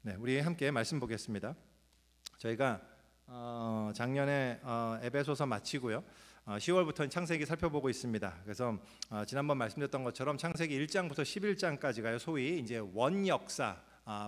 네, 우리 함께 말씀 보겠습니다. 저희가 작년에 에베소서 마치고요. 10월부터 창세기 살펴보고 있습니다. 그래서 지난번 말씀드렸던 것처럼 창세기 1장부터 11장까지가요. 소위 이제 원역사,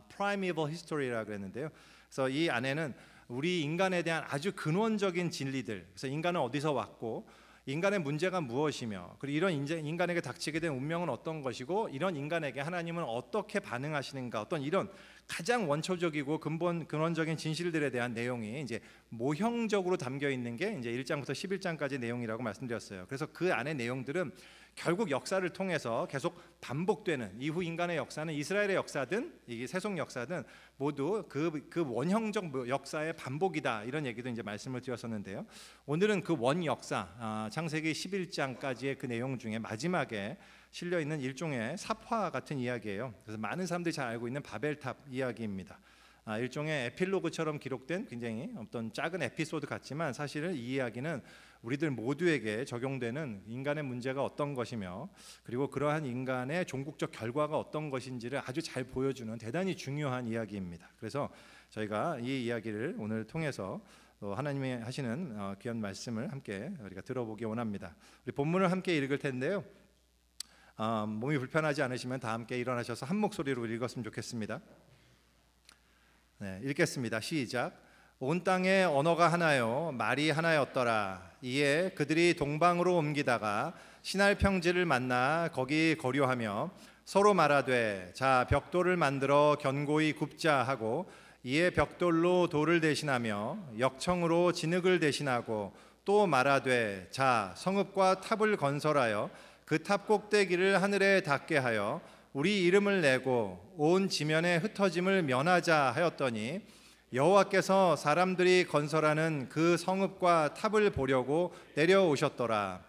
primeval history라고 그랬는데요. 그래서 이 안에는 우리 인간에 대한 아주 근원적인 진리들, 그래서 인간은 어디서 왔고 인간의 문제가 무엇이며, 그리고 이런 인간에게 닥치게 된 운명은 어떤 것이고, 이런 인간에게 하나님은 어떻게 반응하시는가, 어떤 이런 가장 원초적이고 근원적인 진실들에 대한 내용이 이제 모형적으로 담겨 있는 게 이제 1장부터 11장까지 내용이라고 말씀드렸어요. 그래서 그 안의 내용들은 결국 역사를 통해서 계속 반복되는, 이후 인간의 역사는 이스라엘의 역사든 이게 세속 역사든 모두 그 원형적 역사의 반복이다, 이런 얘기도 이제 말씀을 드렸었는데요. 오늘은 그 원 역사, 창세기 11장까지의 그 내용 중에 마지막에 실려 있는 일종의 삽화 같은 이야기예요. 그래서 많은 사람들이 잘 알고 있는 바벨탑 이야기입니다. 일종의 에필로그처럼 기록된 굉장히 어떤 작은 에피소드 같지만, 사실은 이 이야기는 우리들 모두에게 적용되는 인간의 문제가 어떤 것이며, 그리고 그러한 인간의 종국적 결과가 어떤 것인지를 아주 잘 보여주는 대단히 중요한 이야기입니다. 그래서 저희가 이 이야기를 오늘 통해서 하나님이 하시는 귀한 말씀을 함께 우리가 들어보기 원합니다. 우리 본문을 함께 읽을 텐데요. 몸이 불편하지 않으시면 다 함께 일어나셔서 한 목소리로 읽었으면 좋겠습니다. 네, 읽겠습니다. 시작. 온 땅에 언어가 하나요 말이 하나였더라. 이에 그들이 동방으로 옮기다가 시날 평지를 만나 거기 거류하며 서로 말하되 자 벽돌을 만들어 견고히 굽자 하고, 이에 벽돌로 돌을 대신하며 역청으로 진흙을 대신하고, 또 말하되 자 성읍과 탑을 건설하여 그 탑 꼭대기를 하늘에 닿게 하여 우리 이름을 내고 온 지면에 흩어짐을 면하자 하였더니, 여호와께서 사람들이 건설하는 그 성읍과 탑을 보려고 내려오셨더라.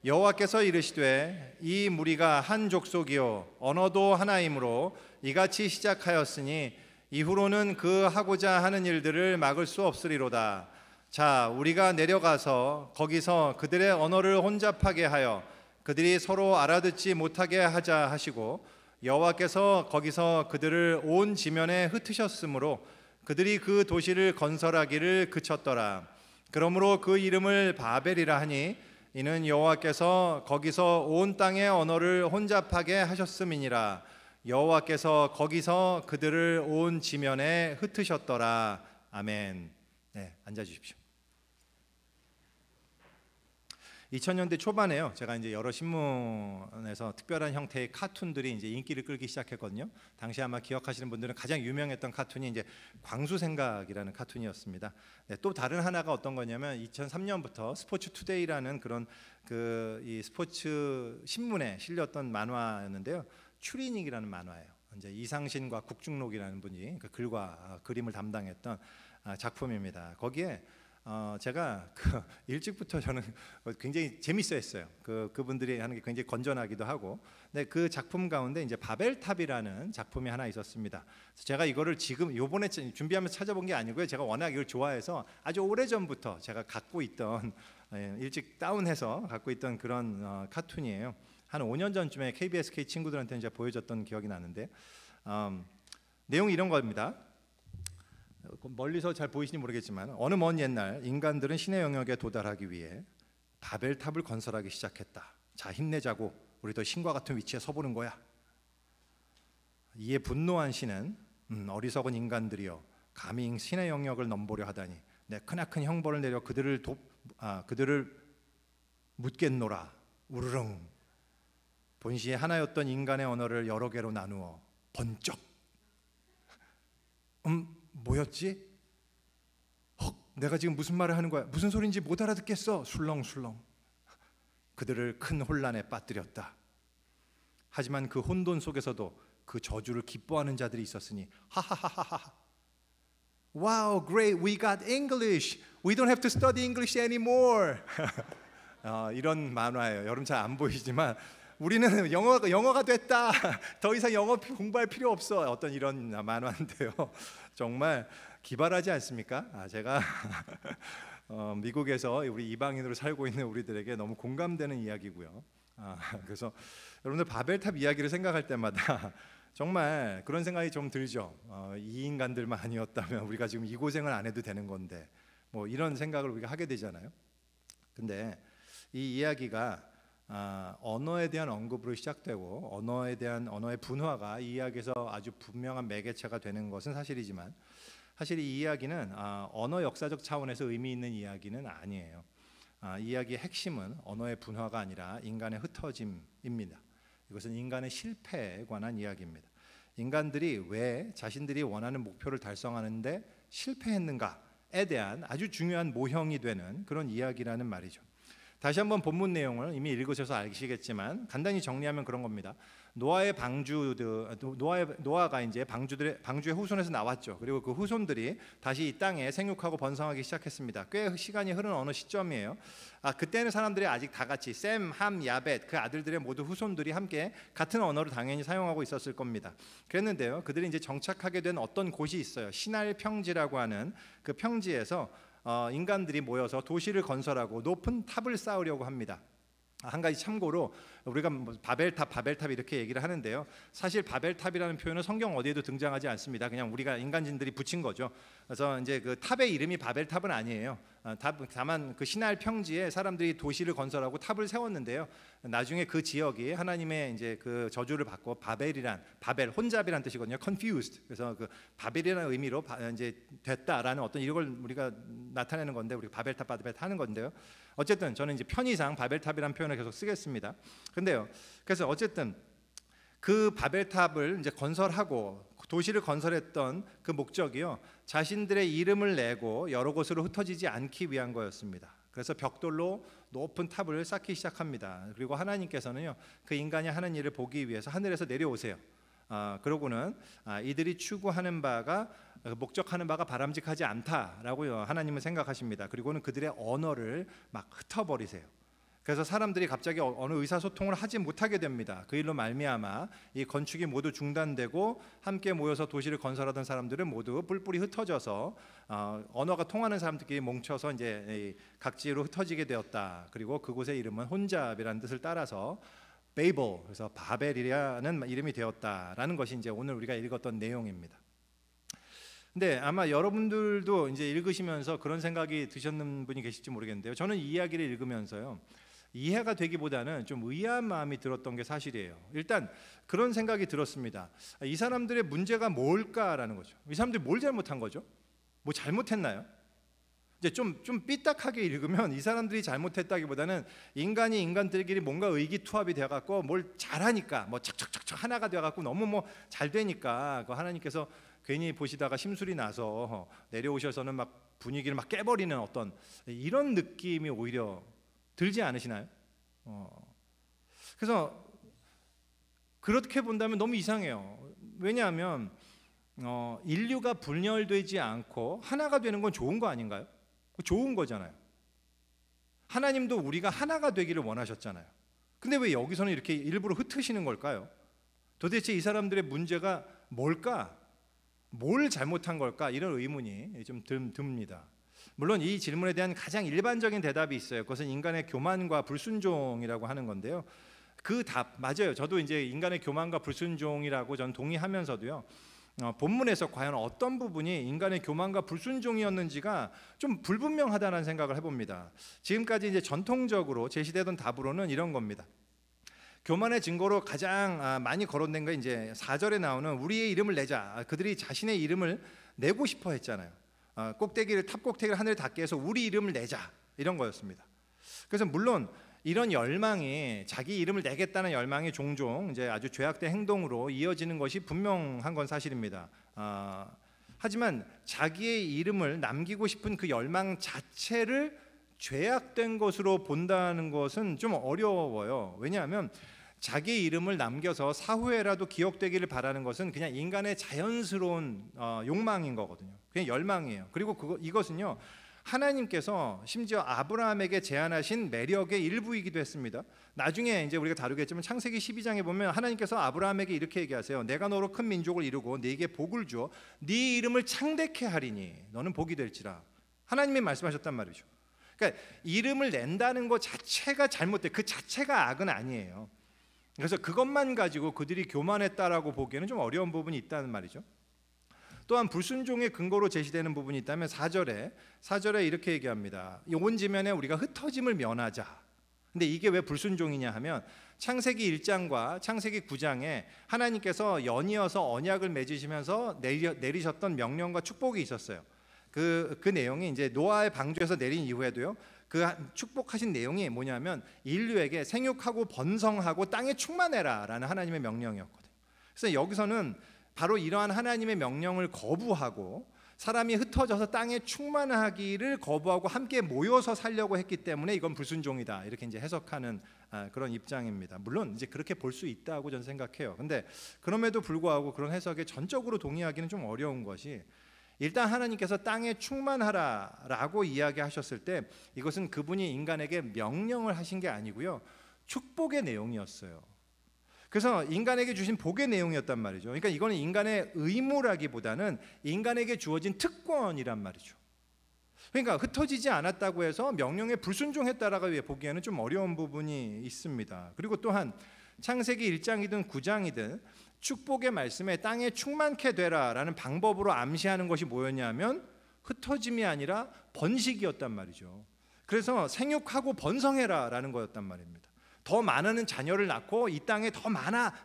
여호와께서 이르시되 이 무리가 한 족속이요 언어도 하나이므로 이같이 시작하였으니 이후로는 그 하고자 하는 일들을 막을 수 없으리로다. 자 우리가 내려가서 거기서 그들의 언어를 혼잡하게 하여 그들이 서로 알아듣지 못하게 하자 하시고, 여호와께서 거기서 그들을 온 지면에 흩으셨으므로 그들이 그 도시를 건설하기를 그쳤더라. 그러므로 그 이름을 바벨이라 하니 이는 여호와께서 거기서 온 땅의 언어를 혼잡하게 하셨음이니라. 여호와께서 거기서 그들을 온 지면에 흩으셨더라. 아멘. 네, 앉아주십시오. 2000년대 초반에요. 제가 이제 여러 신문에서 특별한 형태의 카툰들이 이제 인기를 끌기 시작했거든요. 당시 아마 기억하시는 분들은 가장 유명했던 카툰이 이제 광수생각이라는 카툰이었습니다. 네, 또 다른 하나가 어떤 거냐면 2003년부터 스포츠 투데이라는 그런 이 스포츠 신문에 실렸던 만화였는데요. 추리닝이라는 만화예요. 이제 이상신과 국중록이라는 분이 그 글과 그림을 담당했던 작품입니다. 거기에 제가 일찍부터 저는 굉장히 재밌어했어요. 그분들이 하는 게 굉장히 건전하기도 하고. 근데 그 작품 가운데 이제 바벨탑이라는 작품이 하나 있었습니다. 그래서 제가 이거를 지금 요번에 준비하면서 찾아본 게 아니고요. 제가 워낙 이걸 좋아해서 아주 오래 전부터 제가 갖고 있던, 일찍 다운해서 갖고 있던 그런 카툰이에요. 한 5년 전쯤에 KBSK 친구들한테 이제 보여줬던 기억이 나는데, 내용이 이런 겁니다. 멀리서 잘 보이시는지 모르겠지만, 어느 먼 옛날 인간들은 신의 영역에 도달하기 위해 바벨탑을 건설하기 시작했다. 자 힘내자고, 우리도 신과 같은 위치에 서보는 거야. 이에 분노한 신은 어리석은 인간들이여 감히 신의 영역을 넘보려 하다니 내 크나큰 형벌을 내려 그들을 묻겠노라. 우르릉. 본시에 하나였던 인간의 언어를 여러 개로 나누어 번쩍. 뭐였지? 내가 지금 무슨 말을 하는 거야? 무슨 소리인지 못 알아듣겠어. 술렁술렁. 그들을 큰 혼란에 빠뜨렸다. 하지만 그 혼돈 속에서도 그 저주를 기뻐하는 자들이 있었으니 하하하하하. Wow, great, we got English. We don't have to study English anymore. 이런 만화예요. 여러분 잘 안 보이지만 우리는 영어가 됐다. 더 이상 영어 공부할 필요 없어. 어떤 이런 만화인데요. 정말 기발하지 않습니까? 제가 미국에서 우리 이방인으로 살고 있는 우리들에게 너무 공감되는 이야기고요. 그래서 여러분들 바벨탑 이야기를 생각할 때마다 정말 그런 생각이 좀 들죠. 이 인간들만 아니었다면 우리가 지금 이 고생을 안 해도 되는 건데, 뭐 이런 생각을 우리가 하게 되잖아요. 근데 이 이야기가 언어에 대한 언급으로 시작되고 언어의 분화가 이 이야기에서 아주 분명한 매개체가 되는 것은 사실이지만, 사실 이 이야기는 언어 역사적 차원에서 의미 있는 이야기는 아니에요. 이 이야기의 핵심은 언어의 분화가 아니라 인간의 흩어짐입니다. 이것은 인간의 실패에 관한 이야기입니다. 인간들이 왜 자신들이 원하는 목표를 달성하는데 실패했는가에 대한 아주 중요한 모형이 되는 그런 이야기라는 말이죠. 다시 한번 본문 내용을 이미 읽으셔서 아시겠지만 간단히 정리하면 그런 겁니다. 노아가 이제 방주의 후손에서 나왔죠. 그리고 그 후손들이 다시 이 땅에 생육하고 번성하기 시작했습니다. 꽤 시간이 흐른 어느 시점이에요. 그때는 사람들이 아직 다 같이 셈, 함, 야벳 그 아들들의 모두 후손들이 함께 같은 언어를 당연히 사용하고 있었을 겁니다. 그랬는데요, 그들이 이제 정착하게 된 어떤 곳이 있어요. 시날 평지라고 하는 그 평지에서 인간들이 모여서 도시를 건설하고 높은 탑을 쌓으려고 합니다. 한 가지 참고로 우리가 바벨탑 이렇게 얘기를 하는데요, 사실 바벨탑이라는 표현은 성경 어디에도 등장하지 않습니다. 그냥 우리가 인간진들이 붙인 거죠. 그래서 이제 그 탑의 이름이 바벨탑은 아니에요. 다만 그 시날 평지에 사람들이 도시를 건설하고 탑을 세웠는데요, 나중에 그 지역이 하나님의 이제 그 저주를 받고 바벨 혼잡이란 뜻이거든요. confused. 그래서 그 바벨이라는 의미로 이제 됐다라는 어떤 이걸 우리가 나타내는 건데, 우리가 바벨탑 하는 건데요. 어쨌든 저는 이제 편의상 바벨탑이라는 표현을 계속 쓰겠습니다. 근데요, 그래서 어쨌든 그 바벨탑을 이제 건설하고 도시를 건설했던 그 목적이요, 자신들의 이름을 내고 여러 곳으로 흩어지지 않기 위한 거였습니다. 그래서 벽돌로 높은 탑을 쌓기 시작합니다. 그리고 하나님께서는요, 그 인간이 하는 일을 보기 위해서 하늘에서 내려오세요. 그러고는 이들이 추구하는 바가 목적하는 바가 바람직하지 않다라고 하나님은 생각하십니다. 그리고는 그들의 언어를 막 흩어버리세요. 그래서 사람들이 갑자기 어느 의사소통을 하지 못하게 됩니다. 그 일로 말미암아 이 건축이 모두 중단되고 함께 모여서 도시를 건설하던 사람들은 모두 뿔뿔이 흩어져서 언어가 통하는 사람들끼리 뭉쳐서 이제 각지로 흩어지게 되었다. 그리고 그곳의 이름은 혼잡이라는 뜻을 따라서 베이블, 그래서 바벨이라는 이름이 되었다라는 것이 이제 오늘 우리가 읽었던 내용입니다. 근데 아마 여러분들도 이제 읽으시면서 그런 생각이 드셨는 분이 계실지 모르겠는데요, 저는 이 이야기를 읽으면서요, 이해가 되기보다는 좀 의아한 마음이 들었던 게 사실이에요. 일단 그런 생각이 들었습니다. 이 사람들의 문제가 뭘까라는 거죠. 이 사람들이 뭘 잘못한 거죠? 뭐 잘못했나요? 이제 좀 삐딱하게 읽으면 이 사람들이 잘못했다기보다는 인간이 인간들끼리 뭔가 의기투합이 되어갖고 뭘 잘하니까 뭐 착착착착 하나가 되어갖고 너무 뭐 잘 되니까 그 하나님께서 괜히 보시다가 심술이 나서 내려오셔서는 막 분위기를 막 깨버리는 어떤 이런 느낌이 오히려 들지 않으시나요? 그래서 그렇게 본다면 너무 이상해요. 왜냐하면 인류가 분열되지 않고 하나가 되는 건 좋은 거 아닌가요? 좋은 거잖아요. 하나님도 우리가 하나가 되기를 원하셨잖아요. 근데 왜 여기서는 이렇게 일부러 흩으시는 걸까요? 도대체 이 사람들의 문제가 뭘까? 뭘 잘못한 걸까? 이런 의문이 좀 듭니다. 물론 이 질문에 대한 가장 일반적인 대답이 있어요. 그것은 인간의 교만과 불순종이라고 하는 건데요, 그 답 맞아요. 저도 이제 인간의 교만과 불순종이라고 전 동의하면서도요, 본문에서 과연 어떤 부분이 인간의 교만과 불순종이었는지가 좀 불분명하다는 생각을 해봅니다. 지금까지 이제 전통적으로 제시되던 답으로는 이런 겁니다. 교만의 증거로 가장 많이 거론된 거 이제 4절에 나오는 우리의 이름을 내자. 그들이 자신의 이름을 내고 싶어 했잖아요. 탑 꼭대기를 하늘에 닿게 해서 우리 이름을 내자, 이런 거였습니다. 그래서 물론 이런 열망이, 자기 이름을 내겠다는 열망이 종종 이제 아주 죄악된 행동으로 이어지는 것이 분명한 건 사실입니다. 하지만 자기의 이름을 남기고 싶은 그 열망 자체를 죄악된 것으로 본다는 것은 좀 어려워요. 왜냐하면 자기 이름을 남겨서 사후에라도 기억되기를 바라는 것은 그냥 인간의 자연스러운 욕망인 거거든요. 그냥 열망이에요. 그리고 이것은요, 하나님께서 심지어 아브라함에게 제안하신 매력의 일부이기도 했습니다. 나중에 이제 우리가 다루겠지만 창세기 12장에 보면 하나님께서 아브라함에게 이렇게 얘기하세요. 내가 너로 큰 민족을 이루고 네게 복을 주어 네 이름을 창대케 하리니 너는 복이 될지라. 하나님이 말씀하셨단 말이죠. 그러니까 이름을 낸다는 것 자체가 잘못돼. 그 자체가 악은 아니에요. 그래서 그것만 가지고 그들이 교만했다라고 보기에는 좀 어려운 부분이 있다는 말이죠. 또한 불순종의 근거로 제시되는 부분이 있다면 4절에 이렇게 얘기합니다. 온 지면에 우리가 흩어짐을 면하자. 근데 이게 왜 불순종이냐 하면 창세기 1장과 창세기 9장에 하나님께서 연이어서 언약을 맺으시면서 내리셨던 명령과 축복이 있었어요. 그 내용이 이제 노아의 방주에서 내린 이후에도요. 그 축복하신 내용이 뭐냐면 인류에게 생육하고 번성하고 땅에 충만해라라는 하나님의 명령이었거든요. 그래서 여기서는 바로 이러한 하나님의 명령을 거부하고 사람이 흩어져서 땅에 충만하기를 거부하고 함께 모여서 살려고 했기 때문에 이건 불순종이다, 이렇게 이제 해석하는 그런 입장입니다. 물론 이제 그렇게 볼 수 있다고 저는 생각해요. 근데 그럼에도 불구하고 그런 해석에 전적으로 동의하기는 좀 어려운 것이, 일단 하나님께서 땅에 충만하라라고 이야기하셨을 때 이것은 그분이 인간에게 명령을 하신 게 아니고요, 축복의 내용이었어요. 그래서 인간에게 주신 복의 내용이었단 말이죠. 그러니까 이거는 인간의 의무라기보다는 인간에게 주어진 특권이란 말이죠. 그러니까 흩어지지 않았다고 해서 명령에 불순종했다라고 보기에는 좀 어려운 부분이 있습니다. 그리고 또한 창세기 1장이든 9장이든 축복의 말씀에 땅에 충만케 되라라는 방법으로 암시하는 것이 뭐였냐면 흩어짐이 아니라 번식이었단 말이죠. 그래서 생육하고 번성해라라는 거였단 말입니다. 더 많은 자녀를 낳고 이 땅에 더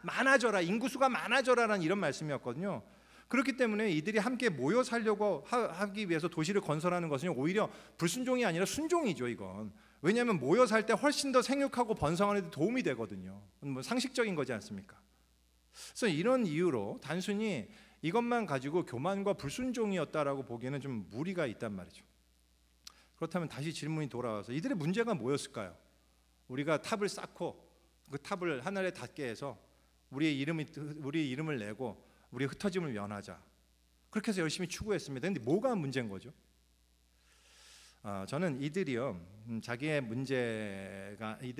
많아져라, 인구수가 많아져라라는 이런 말씀이었거든요. 그렇기 때문에 이들이 함께 모여 살려고 하기 위해서 도시를 건설하는 것은 오히려 불순종이 아니라 순종이죠, 이건. 왜냐하면 모여 살 때 훨씬 더 생육하고 번성하는 데 도움이 되거든요. 뭐 상식적인 거지 않습니까? 그래서 이런 이유로 단순히 이것만 가지고 교만과 불순종이었다라고 보기에는 좀 무리가 있단 말이죠. 그렇다면 다시 질문이 돌아와서 이들의 문제가 뭐였을까요? 우리가 탑을 쌓고 그 탑을 하늘에 닿게 해서 우리의 이름을 내고 우리의 흩어짐을 면하자, 그렇게 해서 열심히 추구했습니다. 그런데 뭐가 문제인 거죠? 저는 이들의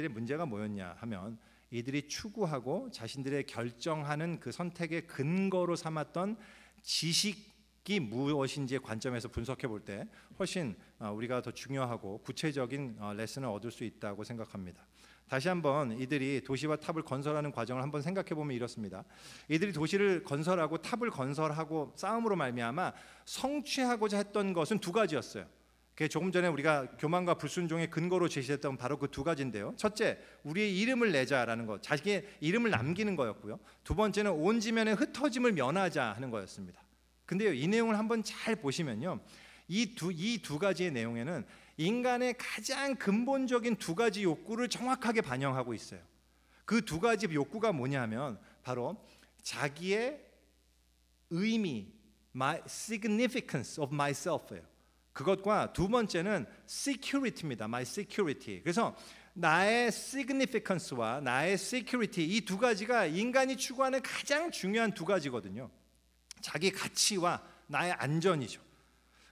문제가 뭐였냐 하면 이들이 추구하고 자신들의 결정하는 그 선택의 근거로 삼았던 지식이 무엇인지의 관점에서 분석해 볼 때 훨씬 우리가 더 중요하고 구체적인 레슨을 얻을 수 있다고 생각합니다. 다시 한번 이들이 도시와 탑을 건설하는 과정을 한번 생각해 보면 이렇습니다. 이들이 도시를 건설하고 탑을 건설하고 싸움으로 말미암아 성취하고자 했던 것은 두 가지였어요. 그게 조금 전에 우리가 교만과 불순종의 근거로 제시했던 바로 그 두 가지인데요. 첫째, 우리의 이름을 내자라는 것, 자기의 이름을 남기는 거였고요. 두 번째는 온 지면의 흩어짐을 면하자 하는 거였습니다. 근데요, 이 내용을 한번 잘 보시면요, 이 두 가지의 내용에는 인간의 가장 근본적인 두 가지 욕구를 정확하게 반영하고 있어요. 그 두 가지 욕구가 뭐냐면 바로 자기의 의미, significance of myself예요. 그것과 두 번째는 security입니다. my security. 그래서 나의 significance와 나의 security, 이 두 가지가 인간이 추구하는 가장 중요한 두 가지거든요. 자기 가치와 나의 안전이죠.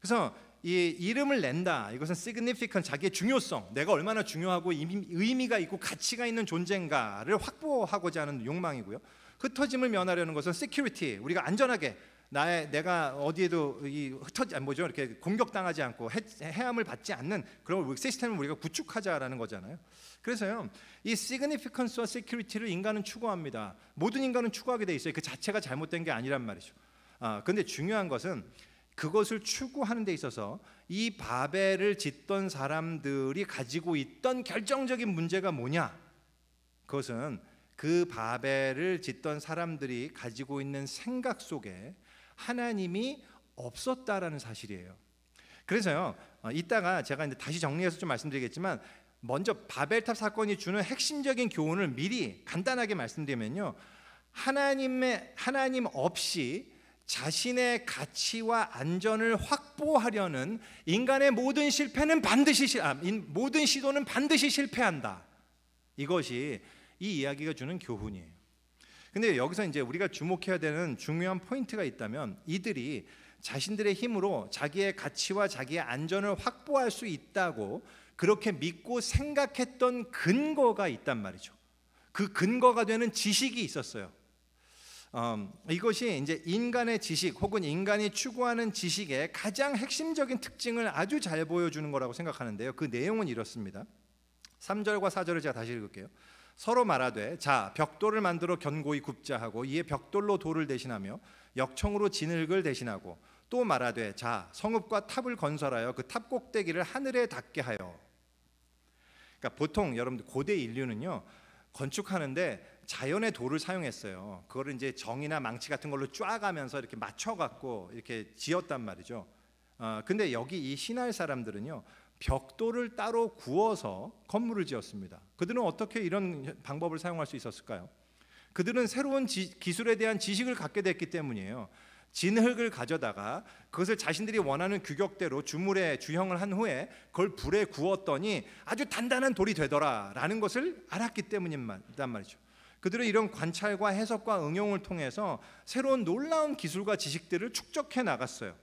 그래서 이 이름을 낸다, 이것은 significant, 자기의 중요성, 내가 얼마나 중요하고 의미가 있고 가치가 있는 존재인가를 확보하고자 하는 욕망이고요. 흩어짐을 면하려는 것은 security, 우리가 안전하게 내가 어디에도 이렇게 공격당하지 않고 해함을 받지 않는 그런 시스템을 우리가 구축하자라는 거잖아요. 그래서요, 이 significance와 security를 인간은 추구합니다. 모든 인간은 추구하게 돼 있어요. 그 자체가 잘못된 게 아니란 말이죠. 근데 중요한 것은 그것을 추구하는 데 있어서 이 바벨을 짓던 사람들이 가지고 있던 결정적인 문제가 뭐냐? 그것은 그 바벨을 짓던 사람들이 가지고 있는 생각 속에 하나님이 없었다라는 사실이에요. 그래서요, 이따가 제가 이제 다시 정리해서 좀 말씀드리겠지만, 먼저 바벨탑 사건이 주는 핵심적인 교훈을 미리 간단하게 말씀드리면요, 하나님 없이 자신의 가치와 안전을 확보하려는 인간의 모든 시도는 반드시 실패한다. 이것이 이 이야기가 주는 교훈이에요. 근데 여기서 이제 우리가 주목해야 되는 중요한 포인트가 있다면, 이들이 자신들의 힘으로 자기의 가치와 자기의 안전을 확보할 수 있다고 그렇게 믿고 생각했던 근거가 있단 말이죠. 그 근거가 되는 지식이 있었어요. 이것이 이제 인간의 지식 혹은 인간이 추구하는 지식의 가장 핵심적인 특징을 아주 잘 보여주는 거라고 생각하는데요. 그 내용은 이렇습니다. 3절과 4절을 제가 다시 읽을게요. 서로 말하되 자 벽돌을 만들어 견고히 굽자 하고 이에 벽돌로 돌을 대신하며 역청으로 진흙을 대신하고 또 말하되 자 성읍과 탑을 건설하여 그 탑 꼭대기를 하늘에 닿게 하여. 그러니까 보통 여러분들 고대 인류는요 건축하는데 자연의 돌을 사용했어요. 그거를 이제 정이나 망치 같은 걸로 쪼아가면서 이렇게 맞춰갖고 이렇게 지었단 말이죠. 근데 여기 이 시날 사람들은요 벽돌을 따로 구워서 건물을 지었습니다. 그들은 어떻게 이런 방법을 사용할 수 있었을까요? 그들은 새로운 기술에 대한 지식을 갖게 됐기 때문이에요. 진흙을 가져다가 그것을 자신들이 원하는 규격대로 주물에 주형을 한 후에 그걸 불에 구웠더니 아주 단단한 돌이 되더라라는 것을 알았기 때문이란 말이죠. 그들은 이런 관찰과 해석과 응용을 통해서 새로운 놀라운 기술과 지식들을 축적해 나갔어요.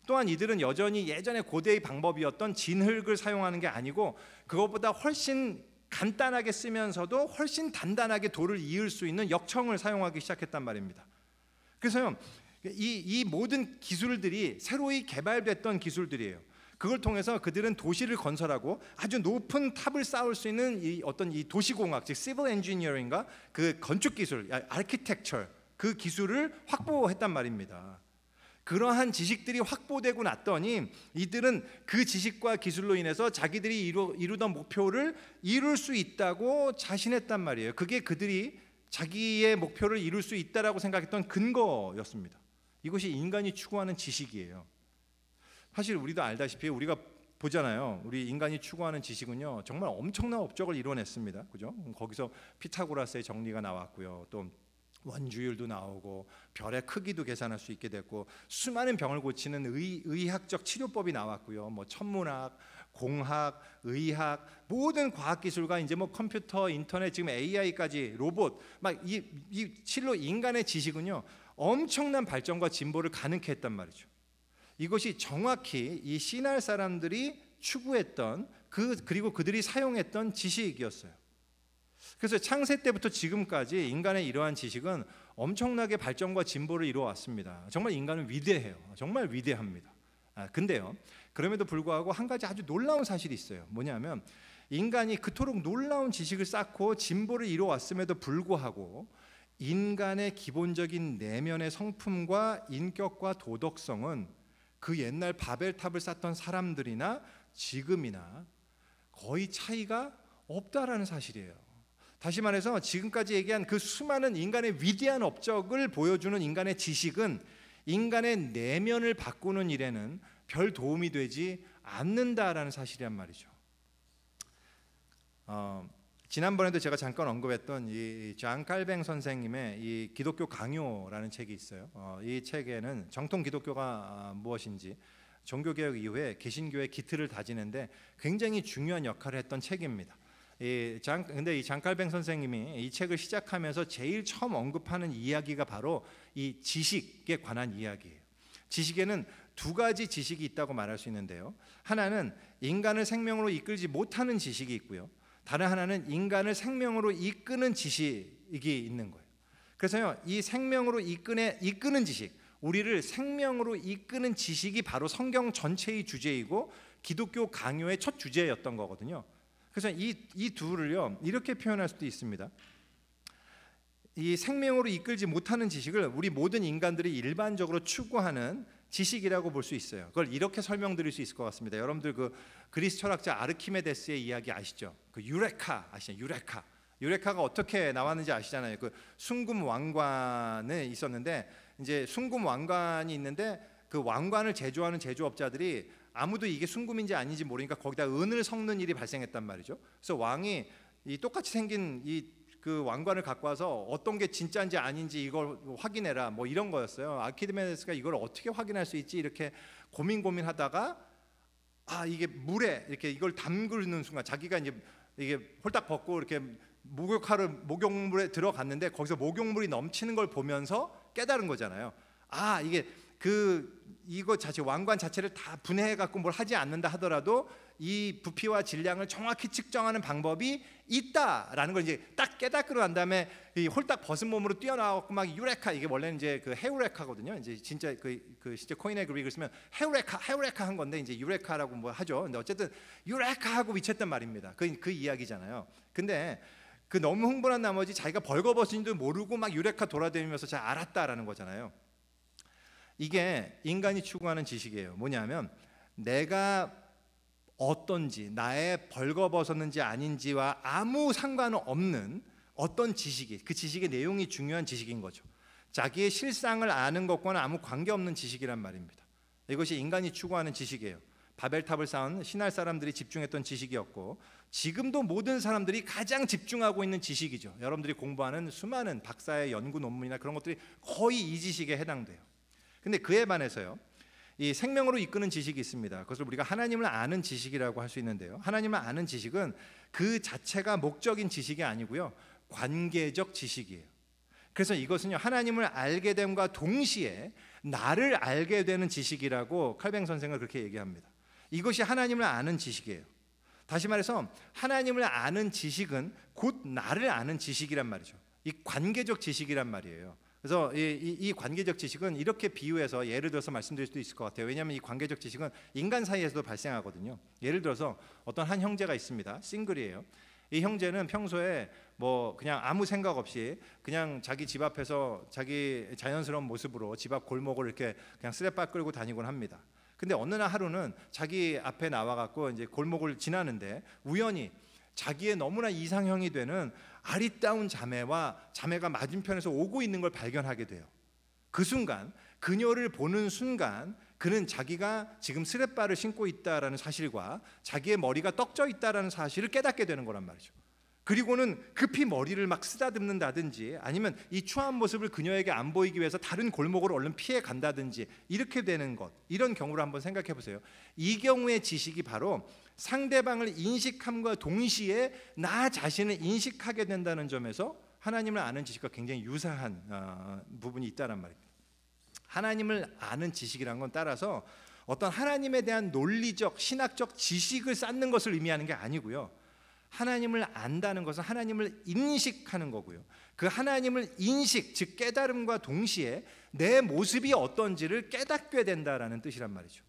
또한 이들은 여전히 예전의 고대의 방법이었던 진흙을 사용하는 게 아니고 그것보다 훨씬 간단하게 쓰면서도 훨씬 단단하게 돌을 이을 수 있는 역청을 사용하기 시작했단 말입니다. 그래서요 이 모든 기술들이 새로이 개발됐던 기술들이에요. 그걸 통해서 그들은 도시를 건설하고 아주 높은 탑을 쌓을 수 있는 이 도시공학, 즉 시빌 엔지니어링과 그 건축 기술, 아키텍처 그 기술을 확보했단 말입니다. 그러한 지식들이 확보되고 났더니 이들은 그 지식과 기술로 인해서 자기들이 이루던 목표를 이룰 수 있다고 자신했단 말이에요. 그게 그들이 자기의 목표를 이룰 수 있다라고 생각했던 근거였습니다. 이것이 인간이 추구하는 지식이에요. 사실 우리도 알다시피 우리가 보잖아요. 우리 인간이 추구하는 지식은요 정말 엄청난 업적을 이뤄냈습니다. 그죠? 거기서 피타고라스의 정리가 나왔고요. 또 원주율도 나오고 별의 크기도 계산할 수 있게 됐고 수많은 병을 고치는 의학적 치료법이 나왔고요. 뭐 천문학, 공학, 의학 모든 과학 기술과 이제 뭐 컴퓨터, 인터넷, 지금 AI까지 로봇 막 이 실로 인간의 지식은요 엄청난 발전과 진보를 가능케 했단 말이죠. 이것이 정확히 이 시날 사람들이 추구했던 그리고 그들이 사용했던 지식이었어요. 그래서 창세 때부터 지금까지 인간의 이러한 지식은 엄청나게 발전과 진보를 이루어왔습니다. 정말 인간은 위대해요. 정말 위대합니다. 근데요 그럼에도 불구하고 한 가지 아주 놀라운 사실이 있어요. 뭐냐면 인간이 그토록 놀라운 지식을 쌓고 진보를 이루어왔음에도 불구하고 인간의 기본적인 내면의 성품과 인격과 도덕성은 그 옛날 바벨탑을 쌓던 사람들이나 지금이나 거의 차이가 없다라는 사실이에요. 다시 말해서 지금까지 얘기한 그 수많은 인간의 위대한 업적을 보여주는 인간의 지식은 인간의 내면을 바꾸는 일에는 별 도움이 되지 않는다라는 사실이란 말이죠. 지난번에도 제가 잠깐 언급했던 이 잔 칼뱅 선생님의 이 기독교 강요라는 책이 있어요. 이 책에는 정통 기독교가 무엇인지 종교개혁 이후에 개신교의 기틀을 다지는데 굉장히 중요한 역할을 했던 책입니다. 근데 이 잔 칼뱅 선생님이 이 책을 시작하면서 제일 처음 언급하는 이야기가 바로 이 지식에 관한 이야기예요. 지식에는 두 가지 지식이 있다고 말할 수 있는데요. 하나는 인간을 생명으로 이끌지 못하는 지식이 있고요. 다른 하나는 인간을 생명으로 이끄는 지식이 있는 거예요. 그래서요, 이 생명으로 이끄는 지식, 우리를 생명으로 이끄는 지식이 바로 성경 전체의 주제이고 기독교 강요의 첫 주제였던 거거든요. 그래서 이 둘을요 이렇게 표현할 수도 있습니다. 이 생명으로 이끌지 못하는 지식을 우리 모든 인간들이 일반적으로 추구하는 지식이라고 볼 수 있어요. 그걸 이렇게 설명드릴 수 있을 것 같습니다. 여러분들 그 그리스 철학자 아르키메데스의 이야기 아시죠? 그 유레카 아시죠? 유레카가 어떻게 나왔는지 아시잖아요. 그 순금 왕관에 있었는데 이제 순금 왕관이 있는데 그 왕관을 제조하는 제조업자들이 아무도 이게 순금인지 아닌지 모르니까 거기다 은을 섞는 일이 발생했단 말이죠. 그래서 왕이 이 똑같이 생긴 그 왕관을 갖고 와서 어떤 게 진짜인지 아닌지 이걸 확인해라 뭐 이런 거였어요. 아르키메데스가 이걸 어떻게 확인할 수 있지 이렇게 고민하다가 이게 물에 이렇게 이걸 담그는 순간 자기가 이제 이게 홀딱 벗고 이렇게 목욕물에 들어갔는데 거기서 목욕물이 넘치는 걸 보면서 깨달은 거잖아요. 이게 이거 자체 왕관 자체를 다 분해해 갖고 뭘 하지 않는다 하더라도 이 부피와 질량을 정확히 측정하는 방법이 있다라는 걸 이제 딱 깨닫고 난 다음에 이 홀딱 벗은 몸으로 뛰어나왔고 막 유레카, 이게 원래는 이제 그 헤우레카거든요. 이제 진짜 그 진짜 코인의 그릭을 쓰면 헤우레카 한 건데 이제 유레카라고 뭐 하죠. 근데 어쨌든 유레카 하고 미쳤단 말입니다. 그 이야기잖아요. 근데 그 너무 흥분한 나머지 자기가 벌거벗은지도 모르고 막 유레카 돌아다니면서 잘 알았다라는 거잖아요. 이게 인간이 추구하는 지식이에요. 뭐냐면 내가 어떤지, 나의 벌거벗었는지 아닌지와 아무 상관없는 어떤 지식이, 그 지식의 내용이 중요한 지식인 거죠. 자기의 실상을 아는 것과는 아무 관계없는 지식이란 말입니다. 이것이 인간이 추구하는 지식이에요. 바벨탑을 쌓은 신할 사람들이 집중했던 지식이었고, 지금도 모든 사람들이 가장 집중하고 있는 지식이죠. 여러분들이 공부하는 수많은 박사의 연구 논문이나 그런 것들이 거의 이 지식에 해당돼요. 근데 그에 반해서요, 이 생명으로 이끄는 지식이 있습니다. 그것을 우리가 하나님을 아는 지식이라고 할 수 있는데요, 하나님을 아는 지식은 그 자체가 목적인 지식이 아니고요, 관계적 지식이에요. 그래서 이것은요, 하나님을 알게 됨과 동시에 나를 알게 되는 지식이라고 칼뱅 선생은 그렇게 얘기합니다. 이것이 하나님을 아는 지식이에요. 다시 말해서 하나님을 아는 지식은 곧 나를 아는 지식이란 말이죠. 이 관계적 지식이란 말이에요. 그래서 이 관계적 지식은 이렇게 비유해서 예를 들어서 말씀드릴 수도 있을 것 같아요. 왜냐하면 이 관계적 지식은 인간 사이에서도 발생하거든요. 예를 들어서 어떤 한 형제가 있습니다. 싱글이에요. 이 형제는 평소에 뭐 그냥 아무 생각 없이 그냥 자기 집 앞에서 자기 자연스러운 모습으로 집 앞 골목을 이렇게 그냥 스레빠 끌고 다니곤 합니다. 근데 어느 날 하루는 자기 앞에 나와갖고 이제 골목을 지나는데 우연히 자기의 너무나 이상형이 되는 아리따운 자매가 맞은편에서 오고 있는 걸 발견하게 돼요. 그 순간, 그녀를 보는 순간 그는 자기가 지금 스레빠를 신고 있다라는 사실과 자기의 머리가 떡져 있다라는 사실을 깨닫게 되는 거란 말이죠. 그리고는 급히 머리를 막 쓰다듬는다든지 아니면 이 추한 모습을 그녀에게 안 보이기 위해서 다른 골목으로 얼른 피해 간다든지 이렇게 되는 것, 이런 경우를 한번 생각해 보세요. 이 경우의 지식이 바로 상대방을 인식함과 동시에 나 자신을 인식하게 된다는 점에서 하나님을 아는 지식과 굉장히 유사한 부분이 있다는 말입니다. 하나님을 아는 지식이란 건 따라서 어떤 하나님에 대한 논리적, 신학적 지식을 쌓는 것을 의미하는 게 아니고요, 하나님을 안다는 것은 하나님을 인식하는 거고요, 그 하나님을 인식, 즉 깨달음과 동시에 내 모습이 어떤지를 깨닫게 된다라는 뜻이란 말이죠.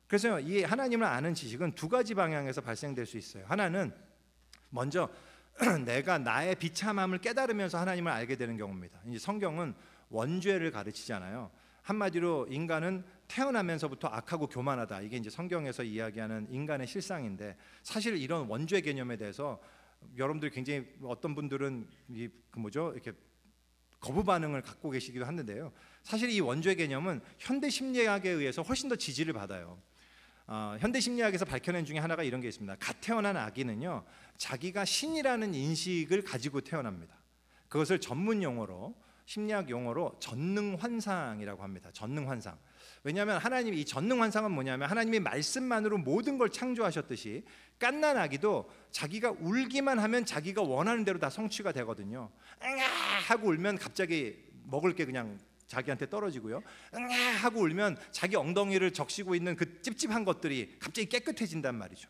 그래서 이 하나님을 아는 지식은 두 가지 방향에서 발생될 수 있어요. 하나는 먼저 내가 나의 비참함을 깨달으면서 하나님을 알게 되는 경우입니다. 이제 성경은 원죄를 가르치잖아요. 한마디로 인간은 태어나면서부터 악하고 교만하다. 이게 이제 성경에서 이야기하는 인간의 실상인데, 사실 이런 원죄 개념에 대해서 여러분들이 굉장히 어떤 분들은 이렇게 거부 반응을 갖고 계시기도 하는데요. 사실 이 원죄 개념은 현대 심리학에 의해서 훨씬 더 지지를 받아요. 현대 심리학에서 밝혀낸 중에 하나가 이런 게 있습니다. 갓 태어난 아기는요, 자기가 신이라는 인식을 가지고 태어납니다. 그것을 전문 용어로, 심리학 용어로 전능환상이라고 합니다. 전능환상. 왜냐하면 하나님이, 이 전능환상은 뭐냐면 하나님이 말씀만으로 모든 걸 창조하셨듯이 갓난 아기도 자기가 울기만 하면 자기가 원하는 대로 다 성취가 되거든요. 응아 하고 울면 갑자기 먹을 게 그냥 자기한테 떨어지고요, 응아 하고 울면 자기 엉덩이를 적시고 있는 그 찝찝한 것들이 갑자기 깨끗해진단 말이죠.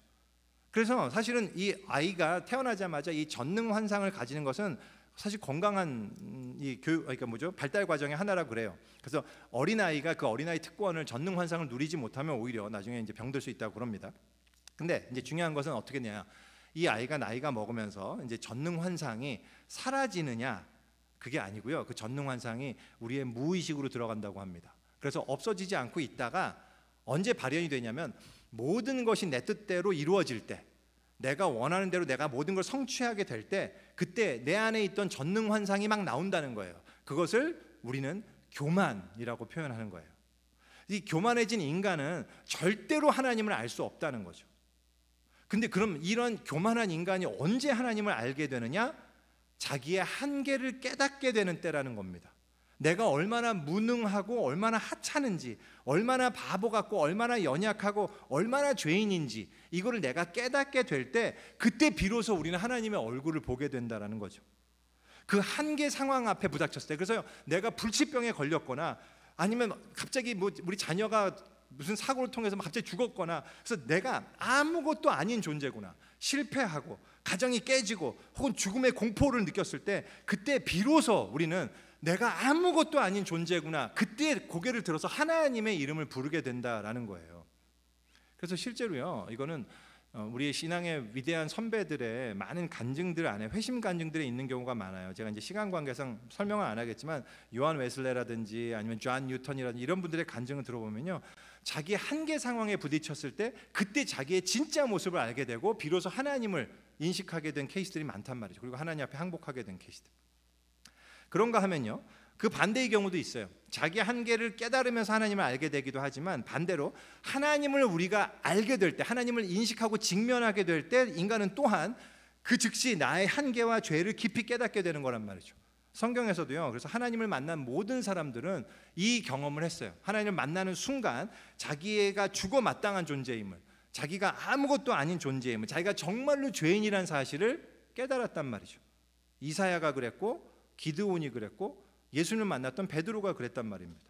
그래서 사실은 이 아이가 태어나자마자 이 전능 환상을 가지는 것은 사실 건강한 그러니까 발달 과정의 하나라고 그래요. 그래서 어린아이가 그 어린아이 특권을, 전능 환상을 누리지 못하면 오히려 나중에 이제 병들 수 있다고 그럽니다. 근데 이제 중요한 것은 어떻게 되냐, 이 아이가 나이가 먹으면서 이제 전능 환상이 사라지느냐, 그게 아니고요, 그 전능 환상이 우리의 무의식으로 들어간다고 합니다. 그래서 없어지지 않고 있다가 언제 발현이 되냐면 모든 것이 내 뜻대로 이루어질 때, 내가 원하는 대로 내가 모든 걸 성취하게 될 때, 그때 내 안에 있던 전능 환상이 막 나온다는 거예요. 그것을 우리는 교만이라고 표현하는 거예요. 이 교만해진 인간은 절대로 하나님을 알 수 없다는 거죠. 근데 그럼 이런 교만한 인간이 언제 하나님을 알게 되느냐? 자기의 한계를 깨닫게 되는 때라는 겁니다. 내가 얼마나 무능하고 얼마나 하찮은지, 얼마나 바보 같고 얼마나 연약하고 얼마나 죄인인지, 이거를 내가 깨닫게 될 때, 그때 비로소 우리는 하나님의 얼굴을 보게 된다는 거죠. 그 한계 상황 앞에 부닥쳤을 때, 그래서 내가 불치병에 걸렸거나 아니면 갑자기 우리 자녀가 무슨 사고를 통해서 갑자기 죽었거나, 그래서 내가 아무것도 아닌 존재구나, 실패하고 가정이 깨지고 혹은 죽음의 공포를 느꼈을 때, 그때 비로소 우리는 내가 아무것도 아닌 존재구나, 그때 고개를 들어서 하나님의 이름을 부르게 된다라는 거예요. 그래서 실제로요, 이거는 우리 신앙의 위대한 선배들의 많은 간증들 안에 회심 간증들이 있는 경우가 많아요. 제가 이제 시간 관계상 설명은 안 하겠지만 요한 웨슬레라든지 아니면 존 뉴턴이라든지 이런 분들의 간증을 들어보면요, 자기 한계 상황에 부딪혔을 때 그때 자기의 진짜 모습을 알게 되고 비로소 하나님을 인식하게 된 케이스들이 많단 말이죠. 그리고 하나님 앞에 항복하게 된 케이스들. 그런가 하면요, 그 반대의 경우도 있어요. 자기 한계를 깨달으면서 하나님을 알게 되기도 하지만 반대로 하나님을 우리가 알게 될 때, 하나님을 인식하고 직면하게 될 때 인간은 또한 그 즉시 나의 한계와 죄를 깊이 깨닫게 되는 거란 말이죠. 성경에서도요, 그래서 하나님을 만난 모든 사람들은 이 경험을 했어요. 하나님을 만나는 순간 자기가 죽어 마땅한 존재임을, 자기가 아무것도 아닌 존재임을, 자기가 정말로 죄인이라는 사실을 깨달았단 말이죠. 이사야가 그랬고 기드온이 그랬고 예수님을 만났던 베드로가 그랬단 말입니다.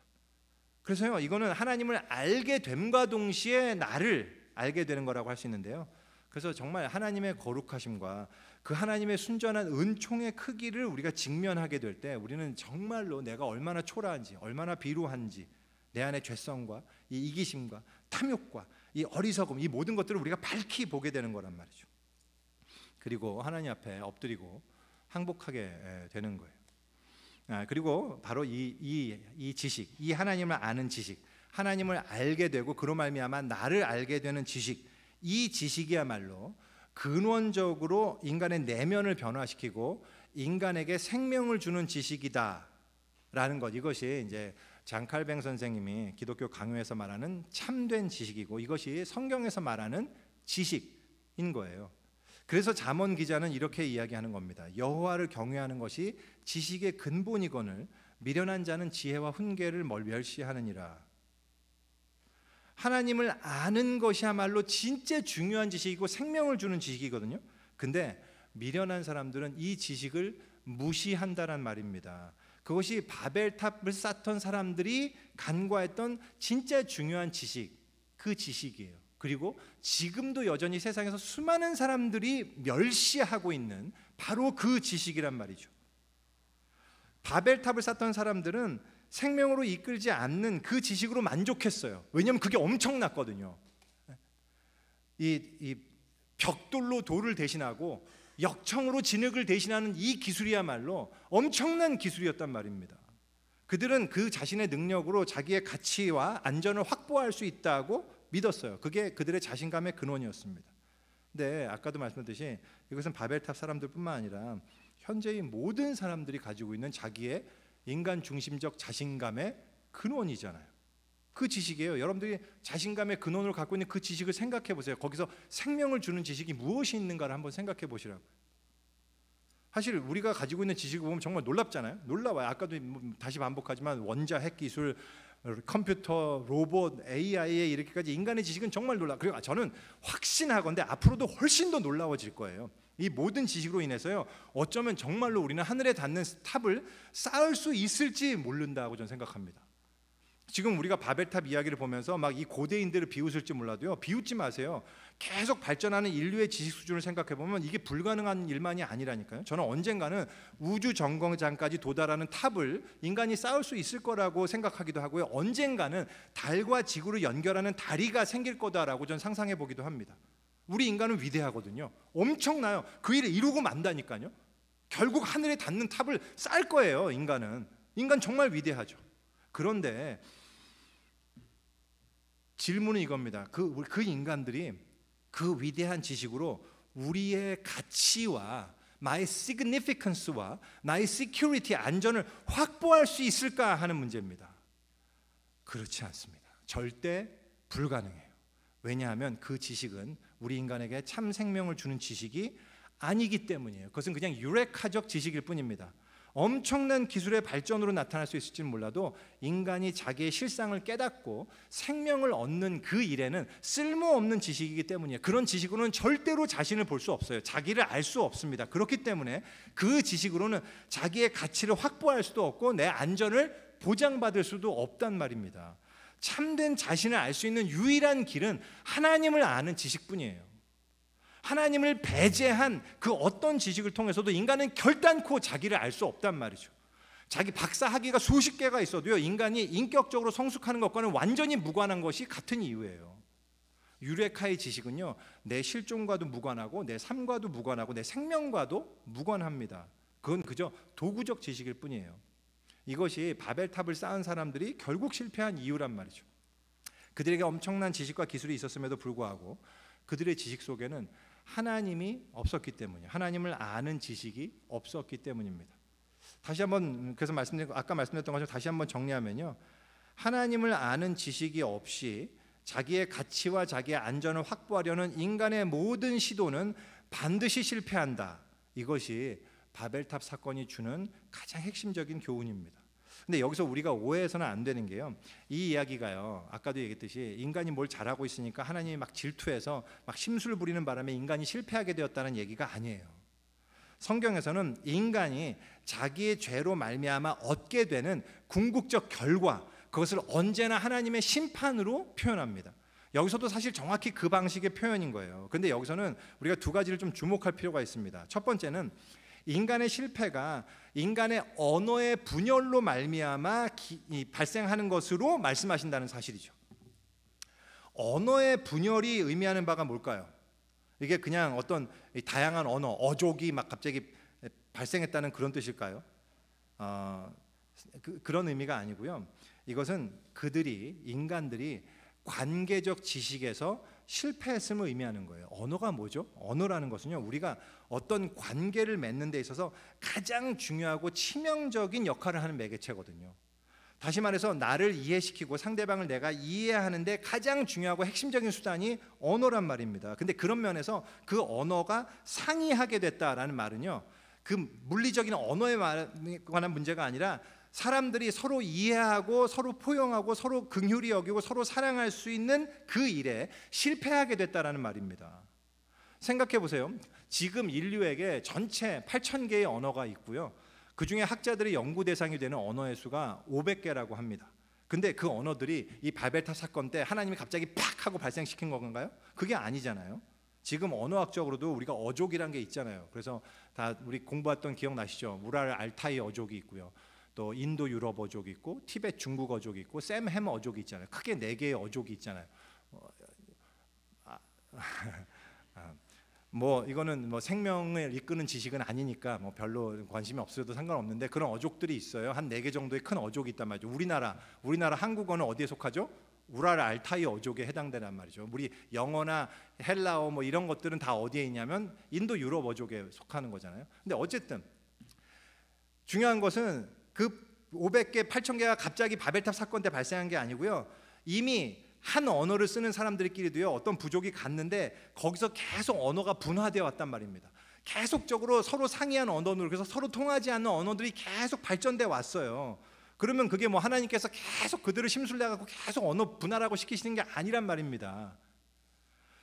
그래서요, 이거는 하나님을 알게 됨과 동시에 나를 알게 되는 거라고 할 수 있는데요, 그래서 정말 하나님의 거룩하심과 그 하나님의 순전한 은총의 크기를 우리가 직면하게 될 때 우리는 정말로 내가 얼마나 초라한지, 얼마나 비루한지, 내 안의 죄성과 이 이기심과 탐욕과 이 어리석음, 이 모든 것들을 우리가 밝히 보게 되는 거란 말이죠. 그리고 하나님 앞에 엎드리고 항복하게 되는 거예요. 그리고 바로 이 지식, 이 하나님을 아는 지식, 하나님을 알게 되고 그로 말미암아 나를 알게 되는 지식, 이 지식이야말로 근원적으로 인간의 내면을 변화시키고 인간에게 생명을 주는 지식이다라는 것, 이것이 이제 장 칼뱅 선생님이 기독교 강요에서 말하는 참된 지식이고 이것이 성경에서 말하는 지식인 거예요. 그래서 잠언 기자는 이렇게 이야기하는 겁니다. 여호와를 경외하는 것이 지식의 근본이거늘 미련한 자는 지혜와 훈계를 멸시하느니라. 하나님을 아는 것이야말로 진짜 중요한 지식이고 생명을 주는 지식이거든요. 근데 미련한 사람들은 이 지식을 무시한다란 말입니다. 그것이 바벨탑을 쌓던 사람들이 간과했던 진짜 중요한 지식, 그 지식이에요. 그리고 지금도 여전히 세상에서 수많은 사람들이 멸시하고 있는 바로 그 지식이란 말이죠. 바벨탑을 쌓던 사람들은 생명으로 이끌지 않는 그 지식으로 만족했어요. 왜냐하면 그게 엄청났거든요. 이 벽돌로 돌을 대신하고 역청으로 진흙을 대신하는 이 기술이야말로 엄청난 기술이었단 말입니다. 그들은 그 자신의 능력으로 자기의 가치와 안전을 확보할 수 있다고 믿었어요. 그게 그들의 자신감의 근원이었습니다. 근데 아까도 말씀드렸듯이 이것은 바벨탑 사람들뿐만 아니라 현재의 모든 사람들이 가지고 있는 자기의 인간 중심적 자신감의 근원이잖아요. 그 지식이에요. 여러분들이 자신감의 근원을 갖고 있는 그 지식을 생각해 보세요. 거기서 생명을 주는 지식이 무엇이 있는가를 한번 생각해 보시라고요. 사실 우리가 가지고 있는 지식을 보면 정말 놀랍잖아요. 놀라워요. 아까도 다시 반복하지만 원자, 핵 기술, 컴퓨터, 로봇, AI에 이렇게까지 인간의 지식은 정말 놀라. 그리고 저는 확신하건대 앞으로도 훨씬 더 놀라워질 거예요. 이 모든 지식으로 인해서요, 어쩌면 정말로 우리는 하늘에 닿는 탑을 쌓을 수 있을지 모른다고 저는 생각합니다. 지금 우리가 바벨탑 이야기를 보면서 막 이 고대인들을 비웃을지 몰라도요, 비웃지 마세요. 계속 발전하는 인류의 지식 수준을 생각해 보면 이게 불가능한 일만이 아니라니까요. 저는 언젠가는 우주 정거장까지 도달하는 탑을 인간이 쌓을 수 있을 거라고 생각하기도 하고요, 언젠가는 달과 지구를 연결하는 다리가 생길 거다라고 저는 상상해 보기도 합니다. 우리 인간은 위대하거든요. 엄청나요. 그 일을 이루고 만다니까요. 결국 하늘에 닿는 탑을 쌓을 거예요. 인간 정말 위대하죠. 그런데 질문은 이겁니다. 그 인간들이 그 위대한 지식으로 우리의 가치와 나의 significance와 나의 security, 안전을 확보할 수 있을까 하는 문제입니다. 그렇지 않습니다. 절대 불가능해요. 왜냐하면 그 지식은 우리 인간에게 참 생명을 주는 지식이 아니기 때문이에요. 그것은 그냥 유레카적 지식일 뿐입니다. 엄청난 기술의 발전으로 나타날 수 있을지는 몰라도 인간이 자기의 실상을 깨닫고 생명을 얻는 그 일에는 쓸모없는 지식이기 때문이에요. 그런 지식으로는 절대로 자신을 볼 수 없어요. 자기를 알 수 없습니다. 그렇기 때문에 그 지식으로는 자기의 가치를 확보할 수도 없고 내 안전을 보장받을 수도 없단 말입니다. 참된 자신을 알 수 있는 유일한 길은 하나님을 아는 지식뿐이에요. 하나님을 배제한 그 어떤 지식을 통해서도 인간은 결단코 자기를 알 수 없단 말이죠. 자기 박사 학위가 수십 개가 있어도요, 인간이 인격적으로 성숙하는 것과는 완전히 무관한 것이 같은 이유예요. 유레카의 지식은요, 내 실존과도 무관하고 내 삶과도 무관하고 내 생명과도 무관합니다. 그건 그저 도구적 지식일 뿐이에요. 이것이 바벨탑을 쌓은 사람들이 결국 실패한 이유란 말이죠. 그들에게 엄청난 지식과 기술이 있었음에도 불구하고 그들의 지식 속에는 하나님이 없었기 때문이에요. 하나님을 아는 지식이 없었기 때문입니다. 다시 한번, 그래서 아까 말씀드렸던 것처럼 다시 한번 정리하면요, 하나님을 아는 지식이 없이 자기의 가치와 자기의 안전을 확보하려는 인간의 모든 시도는 반드시 실패한다. 이것이 바벨탑 사건이 주는 가장 핵심적인 교훈입니다. 근데 여기서 우리가 오해해서는 안 되는 게요, 이 이야기가요, 아까도 얘기했듯이 인간이 뭘 잘하고 있으니까 하나님이 막 질투해서 막 심술 부리는 바람에 인간이 실패하게 되었다는 얘기가 아니에요. 성경에서는 인간이 자기의 죄로 말미암아 얻게 되는 궁극적 결과, 그것을 언제나 하나님의 심판으로 표현합니다. 여기서도 사실 정확히 그 방식의 표현인 거예요. 그런데 여기서는 우리가 두 가지를 좀 주목할 필요가 있습니다. 첫 번째는 인간의 실패가 인간의 언어의 분열로 말미암아 발생하는 것으로 말씀하신다는 사실이죠. 언어의 분열이 의미하는 바가 뭘까요? 이게 그냥 어떤 다양한 언어, 어족이 막 갑자기 발생했다는 그런 뜻일까요? 그런 의미가 아니고요. 이것은 인간들이 관계적 지식에서 실패했음을 의미하는 거예요. 언어가 뭐죠? 언어라는 것은요, 우리가 어떤 관계를 맺는 데 있어서 가장 중요하고 치명적인 역할을 하는 매개체거든요. 다시 말해서 나를 이해시키고 상대방을 내가 이해하는데 가장 중요하고 핵심적인 수단이 언어란 말입니다. 근데 그런 면에서 그 언어가 상이하게 됐다라는 말은요, 그 물리적인 언어에 관한 문제가 아니라 사람들이 서로 이해하고 서로 포용하고 서로 긍휼히 여기고 서로 사랑할 수 있는 그 일에 실패하게 됐다라는 말입니다. 생각해 보세요. 지금 인류에게 전체 8,000개의 언어가 있고요, 그 중에 학자들이 연구 대상이 되는 언어의 수가 500개라고 합니다. 근데 그 언어들이 이 바벨탑 사건 때 하나님이 갑자기 팍 하고 발생시킨 건가요? 그게 아니잖아요. 지금 언어학적으로도 우리가 어족이란 게 있잖아요. 그래서 다 우리 공부했던 기억나시죠? 우랄 알타이 어족이 있고요, 또 인도 유럽 어족이 있고 티베트 중국 어족이 있고 샘햄 어족이 있잖아요. 크게 4개의 어족이 있잖아요. 뭐 이거는 뭐 생명을 이끄는 지식은 아니니까 뭐 별로 관심이 없어도 상관없는데 그런 어족들이 있어요. 한 4개 정도의 큰 어족이 있단 말이죠. 우리나라 한국어는 어디에 속하죠? 우랄 알타이 어족에 해당되란 말이죠. 우리 영어나 헬라어 뭐 이런 것들은 다 어디에 있냐면 인도 유럽 어족에 속하는 거잖아요. 근데 어쨌든 중요한 것은 그 500개, 8,000개가 갑자기 바벨탑 사건 때 발생한 게 아니고요, 이미 한 언어를 쓰는 사람들끼리도요, 어떤 부족이 갔는데 거기서 계속 언어가 분화되어 왔단 말입니다. 계속적으로 서로 상이한 언어들, 그래서 서로 통하지 않는 언어들이 계속 발전돼 왔어요. 그러면 그게 뭐 하나님께서 계속 그들을 심술내갖고 계속 언어 분할하고 시키시는 게 아니란 말입니다.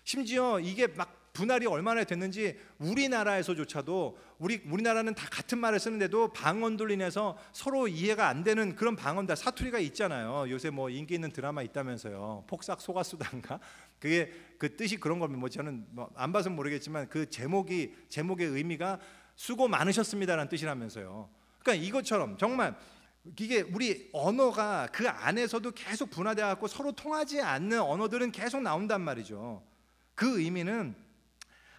심지어 이게 막 분할이 얼마나 됐는지 우리나라에서조차도 우리나라는 다 같은 말을 쓰는데도 방언들로 인해서 서로 이해가 안 되는 그런 방언들, 사투리가 있잖아요. 요새 뭐 인기 있는 드라마 있다면서요. 폭삭 속았수단가? 그게 그 뜻이 그런 겁니다. 뭐 저는 뭐 안 봐서 모르겠지만 그 제목의 의미가 수고 많으셨습니다라는 뜻이라면서요. 그러니까 이것처럼 정말 이게 우리 언어가 그 안에서도 계속 분화되어 갖고 서로 통하지 않는 언어들은 계속 나온단 말이죠. 그 의미는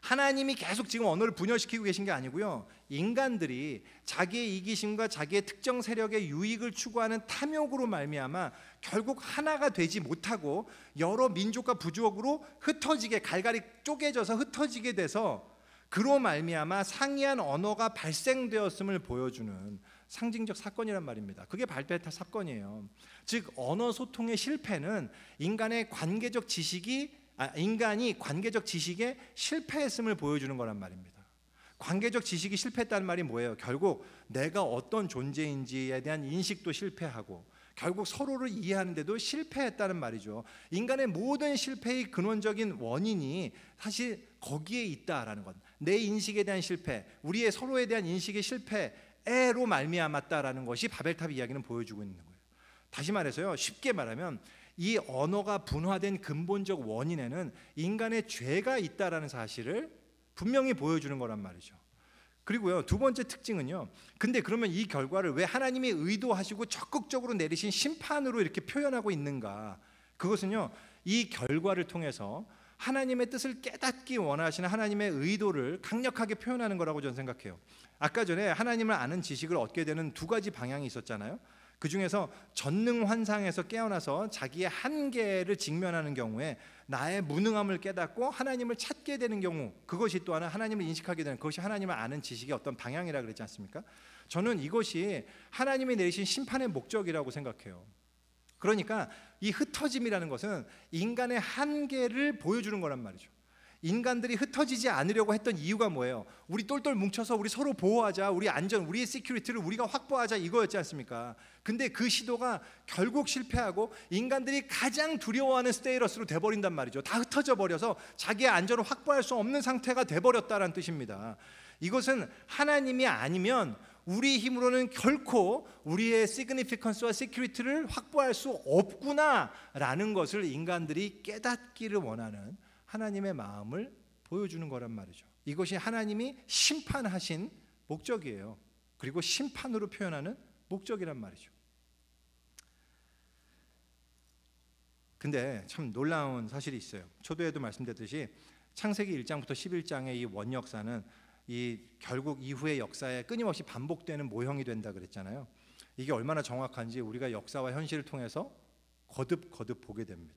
하나님이 계속 지금 언어를 분열시키고 계신 게 아니고요, 인간들이 자기의 이기심과 자기의 특정 세력의 유익을 추구하는 탐욕으로 말미암아 결국 하나가 되지 못하고 여러 민족과 부족으로 흩어지게, 갈갈이 쪼개져서 흩어지게 돼서 그로 말미암아 상이한 언어가 발생되었음을 보여주는 상징적 사건이란 말입니다. 그게 바벨탑 사건이에요. 즉 언어 소통의 실패는 인간이 관계적 지식에 실패했음을 보여주는 거란 말입니다. 관계적 지식이 실패했다는 말이 뭐예요? 결국 내가 어떤 존재인지에 대한 인식도 실패하고 결국 서로를 이해하는데도 실패했다는 말이죠. 인간의 모든 실패의 근원적인 원인이 사실 거기에 있다라는 것. 내 인식에 대한 실패, 우리의 서로에 대한 인식의 실패로 말미암았다라는 것이 바벨탑 이야기는 보여주고 있는 거예요. 다시 말해서요, 쉽게 말하면 이 언어가 분화된 근본적 원인에는 인간의 죄가 있다라는 사실을 분명히 보여주는 거란 말이죠. 그리고요, 두 번째 특징은요, 근데 그러면 이 결과를 왜 하나님이 의도하시고 적극적으로 내리신 심판으로 이렇게 표현하고 있는가? 그것은요, 이 결과를 통해서 하나님의 뜻을 깨닫기 원하시는 하나님의 의도를 강력하게 표현하는 거라고 저는 생각해요. 아까 전에 하나님을 아는 지식을 얻게 되는 두 가지 방향이 있었잖아요. 그 중에서 전능 환상에서 깨어나서 자기의 한계를 직면하는 경우에 나의 무능함을 깨닫고 하나님을 찾게 되는 경우, 그것이 또 하나 하나님을 인식하게 되는, 그것이 하나님을 아는 지식의 어떤 방향이라고 그랬지 않습니까? 저는 이것이 하나님이 내리신 심판의 목적이라고 생각해요. 그러니까 이 흩어짐이라는 것은 인간의 한계를 보여주는 거란 말이죠. 인간들이 흩어지지 않으려고 했던 이유가 뭐예요? 우리 똘똘 뭉쳐서 우리 서로 보호하자, 우리 안전, 우리의 시큐리티를 우리가 확보하자, 이거였지 않습니까? 근데 그 시도가 결국 실패하고 인간들이 가장 두려워하는 스테이러스로 돼버린단 말이죠. 다 흩어져 버려서 자기의 안전을 확보할 수 없는 상태가 돼버렸다는 뜻입니다. 이것은 하나님이 아니면 우리 힘으로는 결코 우리의 시그니피컨스와 시큐리티를 확보할 수 없구나라는 것을 인간들이 깨닫기를 원하는 하나님의 마음을 보여주는 거란 말이죠. 이것이 하나님이 심판하신 목적이에요. 그리고 심판으로 표현하는 목적이란 말이죠. 근데 참 놀라운 사실이 있어요. 초도에도 말씀드렸듯이 창세기 1장부터 11장의 이 원역사는 이 결국 이후의 역사에 끊임없이 반복되는 모형이 된다 그랬잖아요. 이게 얼마나 정확한지 우리가 역사와 현실을 통해서 거듭 보게 됩니다.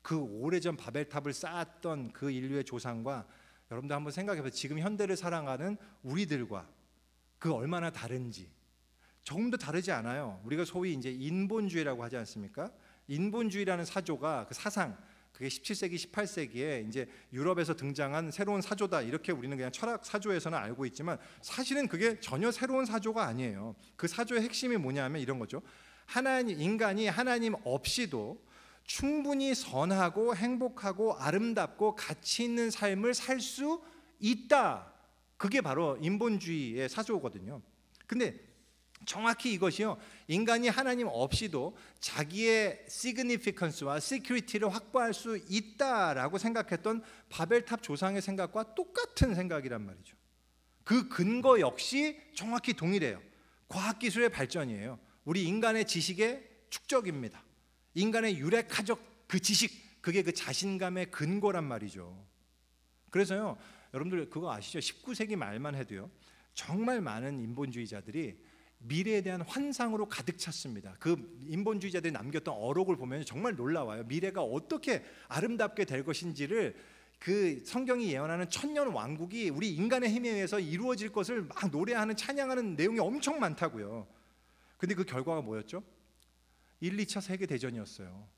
그 오래전 바벨탑을 쌓았던 그 인류의 조상과 여러분들 한번 생각해보세요. 지금 현대를 살아가는 우리들과 그 얼마나 다른지. 조금도 다르지 않아요. 우리가 소위 이제 인본주의라고 하지 않습니까? 인본주의라는 사조가, 그 사상, 그게 17세기, 18세기에 이제 유럽에서 등장한 새로운 사조다, 이렇게 우리는 그냥 철학 사조에서는 알고 있지만 사실은 그게 전혀 새로운 사조가 아니에요. 그 사조의 핵심이 뭐냐면 이런 거죠. 인간이 하나님 없이도 충분히 선하고 행복하고 아름답고 가치 있는 삶을 살 수 있다. 그게 바로 인본주의의 사조거든요. 근데 정확히 이것이요, 인간이 하나님 없이도 자기의 시그니피컨스와 시큐리티를 확보할 수 있다라고 생각했던 바벨탑 조상의 생각과 똑같은 생각이란 말이죠. 그 근거 역시 정확히 동일해요. 과학기술의 발전이에요. 우리 인간의 지식의 축적입니다. 인간의 유래카적 그 지식, 그게 그 자신감의 근거란 말이죠. 그래서요, 여러분들 그거 아시죠? 19세기 말만 해도요, 정말 많은 인본주의자들이 미래에 대한 환상으로 가득 찼습니다. 그 인본주의자들이 남겼던 어록을 보면 정말 놀라워요. 미래가 어떻게 아름답게 될 것인지를 그 성경이 예언하는 천년 왕국이 우리 인간의 힘에 의해서 이루어질 것을 막 노래하는, 찬양하는 내용이 엄청 많다고요. 근데 그 결과가 뭐였죠? 1, 2차 세계대전이었어요.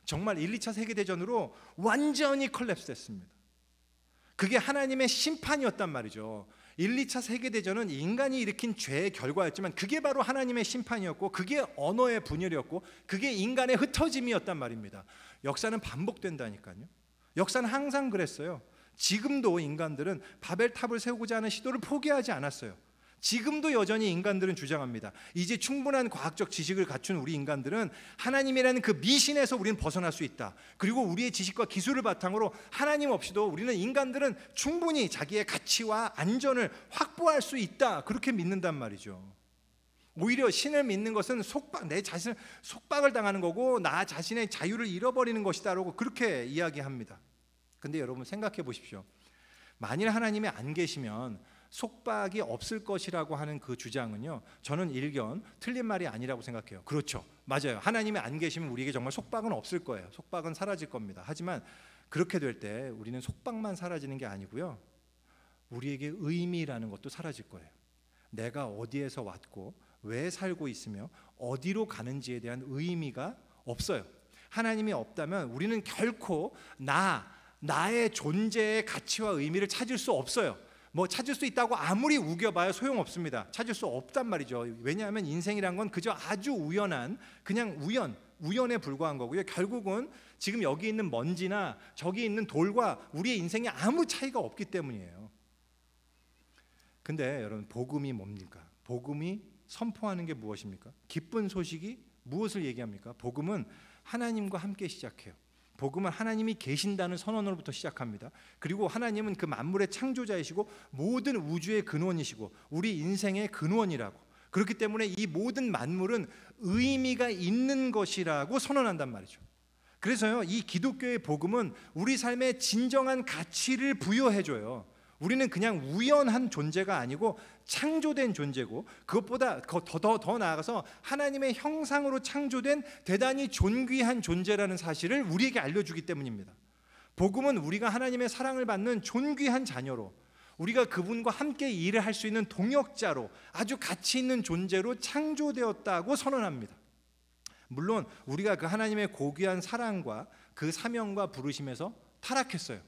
정말 1, 2차 세계대전으로 완전히 컬랩스 됐습니다. 그게 하나님의 심판이었단 말이죠. 1, 2차 세계대전은 인간이 일으킨 죄의 결과였지만 그게 바로 하나님의 심판이었고, 그게 언어의 분열이었고, 그게 인간의 흩어짐이었단 말입니다. 역사는 반복된다니까요. 역사는 항상 그랬어요. 지금도 인간들은 바벨탑을 세우고자 하는 시도를 포기하지 않았어요. 지금도 여전히 인간들은 주장합니다. 이제 충분한 과학적 지식을 갖춘 우리 인간들은 하나님이라는 그 미신에서 우리는 벗어날 수 있다. 그리고 우리의 지식과 기술을 바탕으로 하나님 없이도 우리는 인간들은 충분히 자기의 가치와 안전을 확보할 수 있다. 그렇게 믿는단 말이죠. 오히려 신을 믿는 것은 내 자신을 속박을 당하는 거고 나 자신의 자유를 잃어버리는 것이다라고 그렇게 이야기합니다. 근데 여러분 생각해 보십시오. 만일 하나님이 안 계시면 속박이 없을 것이라고 하는 그 주장은요, 저는 일견 틀린 말이 아니라고 생각해요. 그렇죠, 맞아요. 하나님이 안 계시면 우리에게 정말 속박은 없을 거예요. 속박은 사라질 겁니다. 하지만 그렇게 될 때 우리는 속박만 사라지는 게 아니고요, 우리에게 의미라는 것도 사라질 거예요. 내가 어디에서 왔고 왜 살고 있으며 어디로 가는지에 대한 의미가 없어요. 하나님이 없다면 우리는 결코 나의 존재의 가치와 의미를 찾을 수 없어요. 뭐 찾을 수 있다고 아무리 우겨봐야 소용없습니다. 찾을 수 없단 말이죠. 왜냐하면 인생이란 건 그저 아주 우연한, 그냥 우연에 불과한 거고요. 결국은 지금 여기 있는 먼지나 저기 있는 돌과 우리의 인생에 아무 차이가 없기 때문이에요. 근데 여러분, 복음이 뭡니까? 복음이 선포하는 게 무엇입니까? 기쁜 소식이 무엇을 얘기합니까? 복음은 하나님과 함께 시작해요. 복음은 하나님이 계신다는 선언으로부터 시작합니다. 그리고 하나님은 그 만물의 창조자이시고 모든 우주의 근원이시고 우리 인생의 근원이라고, 그렇기 때문에 이 모든 만물은 의미가 있는 것이라고 선언한단 말이죠. 그래서요, 이 기독교의 복음은 우리 삶에 진정한 가치를 부여해줘요. 우리는 그냥 우연한 존재가 아니고 창조된 존재고, 그것보다 더 나아가서 하나님의 형상으로 창조된 대단히 존귀한 존재라는 사실을 우리에게 알려주기 때문입니다. 복음은 우리가 하나님의 사랑을 받는 존귀한 자녀로, 우리가 그분과 함께 일을 할 수 있는 동역자로, 아주 가치 있는 존재로 창조되었다고 선언합니다. 물론 우리가 그 하나님의 고귀한 사랑과 그 사명과 부르심에서 타락했어요.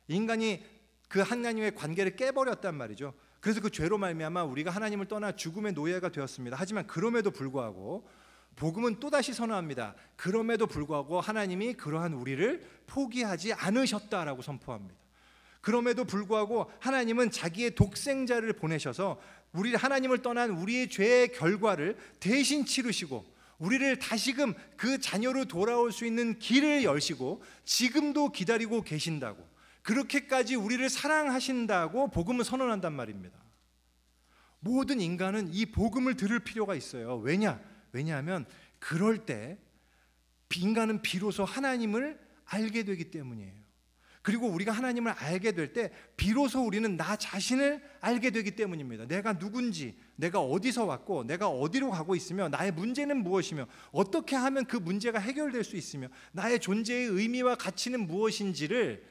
인간이 그 하나님의 관계를 깨버렸단 말이죠. 그래서 그 죄로 말미암아 우리가 하나님을 떠나 죽음의 노예가 되었습니다. 하지만 그럼에도 불구하고 복음은 또다시 선언합니다. 그럼에도 불구하고 하나님이 그러한 우리를 포기하지 않으셨다라고 선포합니다. 그럼에도 불구하고 하나님은 자기의 독생자를 보내셔서 우리 하나님을 떠난 우리의 죄의 결과를 대신 치르시고, 우리를 다시금 그 자녀로 돌아올 수 있는 길을 여시고 지금도 기다리고 계신다고, 그렇게까지 우리를 사랑하신다고 복음을 선언한단 말입니다. 모든 인간은 이 복음을 들을 필요가 있어요. 왜냐하면 그럴 때 인간은 비로소 하나님을 알게 되기 때문이에요. 그리고 우리가 하나님을 알게 될 때 비로소 우리는 나 자신을 알게 되기 때문입니다. 내가 누군지, 내가 어디서 왔고, 내가 어디로 가고 있으며, 나의 문제는 무엇이며, 어떻게 하면 그 문제가 해결될 수 있으며, 나의 존재의 의미와 가치는 무엇인지를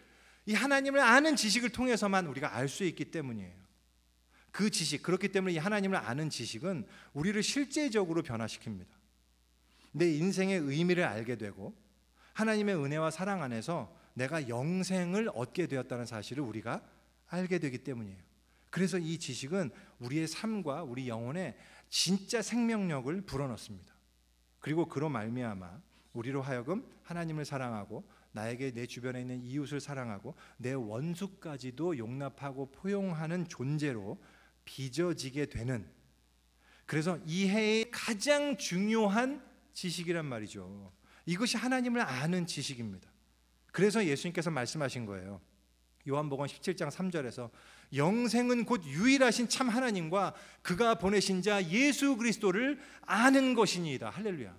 이 하나님을 아는 지식을 통해서만 우리가 알 수 있기 때문이에요. 그 지식, 그렇기 때문에 이 하나님을 아는 지식은 우리를 실제적으로 변화시킵니다. 내 인생의 의미를 알게 되고 하나님의 은혜와 사랑 안에서 내가 영생을 얻게 되었다는 사실을 우리가 알게 되기 때문이에요. 그래서 이 지식은 우리의 삶과 우리 영혼에 진짜 생명력을 불어넣습니다. 그리고 그로 말미암아 우리로 하여금 하나님을 사랑하고, 나에게 내 주변에 있는 이웃을 사랑하고, 내 원수까지도 용납하고 포용하는 존재로 빚어지게 되는, 그래서 이해의 가장 중요한 지식이란 말이죠. 이것이 하나님을 아는 지식입니다. 그래서 예수님께서 말씀하신 거예요. 요한복음 17장 3절에서 영생은 곧 유일하신 참 하나님과 그가 보내신 자 예수 그리스도를 아는 것이니이다. 할렐루야.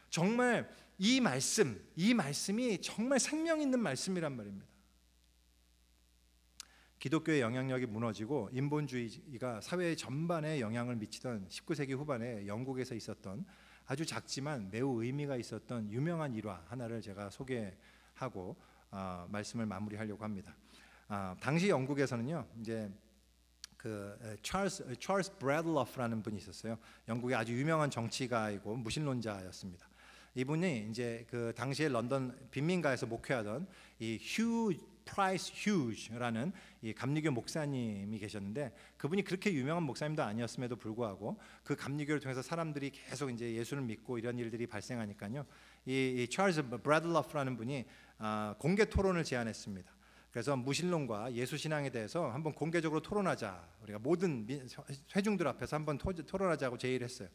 정말 이 말씀이 정말 생명 있는 말씀이란 말입니다. 기독교의 영향력이 무너지고 인본주의가 사회 전반에 영향을 미치던 19세기 후반에 영국에서 있었던 아주 작지만 매우 의미가 있었던 유명한 일화 하나를 제가 소개하고 말씀을 마무리하려고 합니다. 당시 영국에서는요, 이제 그 찰스 브래들러프라는 분이 있었어요. 영국의 아주 유명한 정치가이고 무신론자였습니다. 이분이 이제 그 당시에 런던 빈민가에서 목회하던 이 프라이스 휴즈라는 이 감리교 목사님이 계셨는데, 그분이 그렇게 유명한 목사님도 아니었음에도 불구하고 그 감리교를 통해서 사람들이 계속 이제 예수를 믿고 이런 일들이 발생하니까요, 이 찰스 브래들러프라는 분이 공개 토론을 제안했습니다. 그래서 무신론과 예수 신앙에 대해서 한번 공개적으로 토론하자, 우리가 모든 회중들 앞에서 한번 토론하자고 제의를 했어요.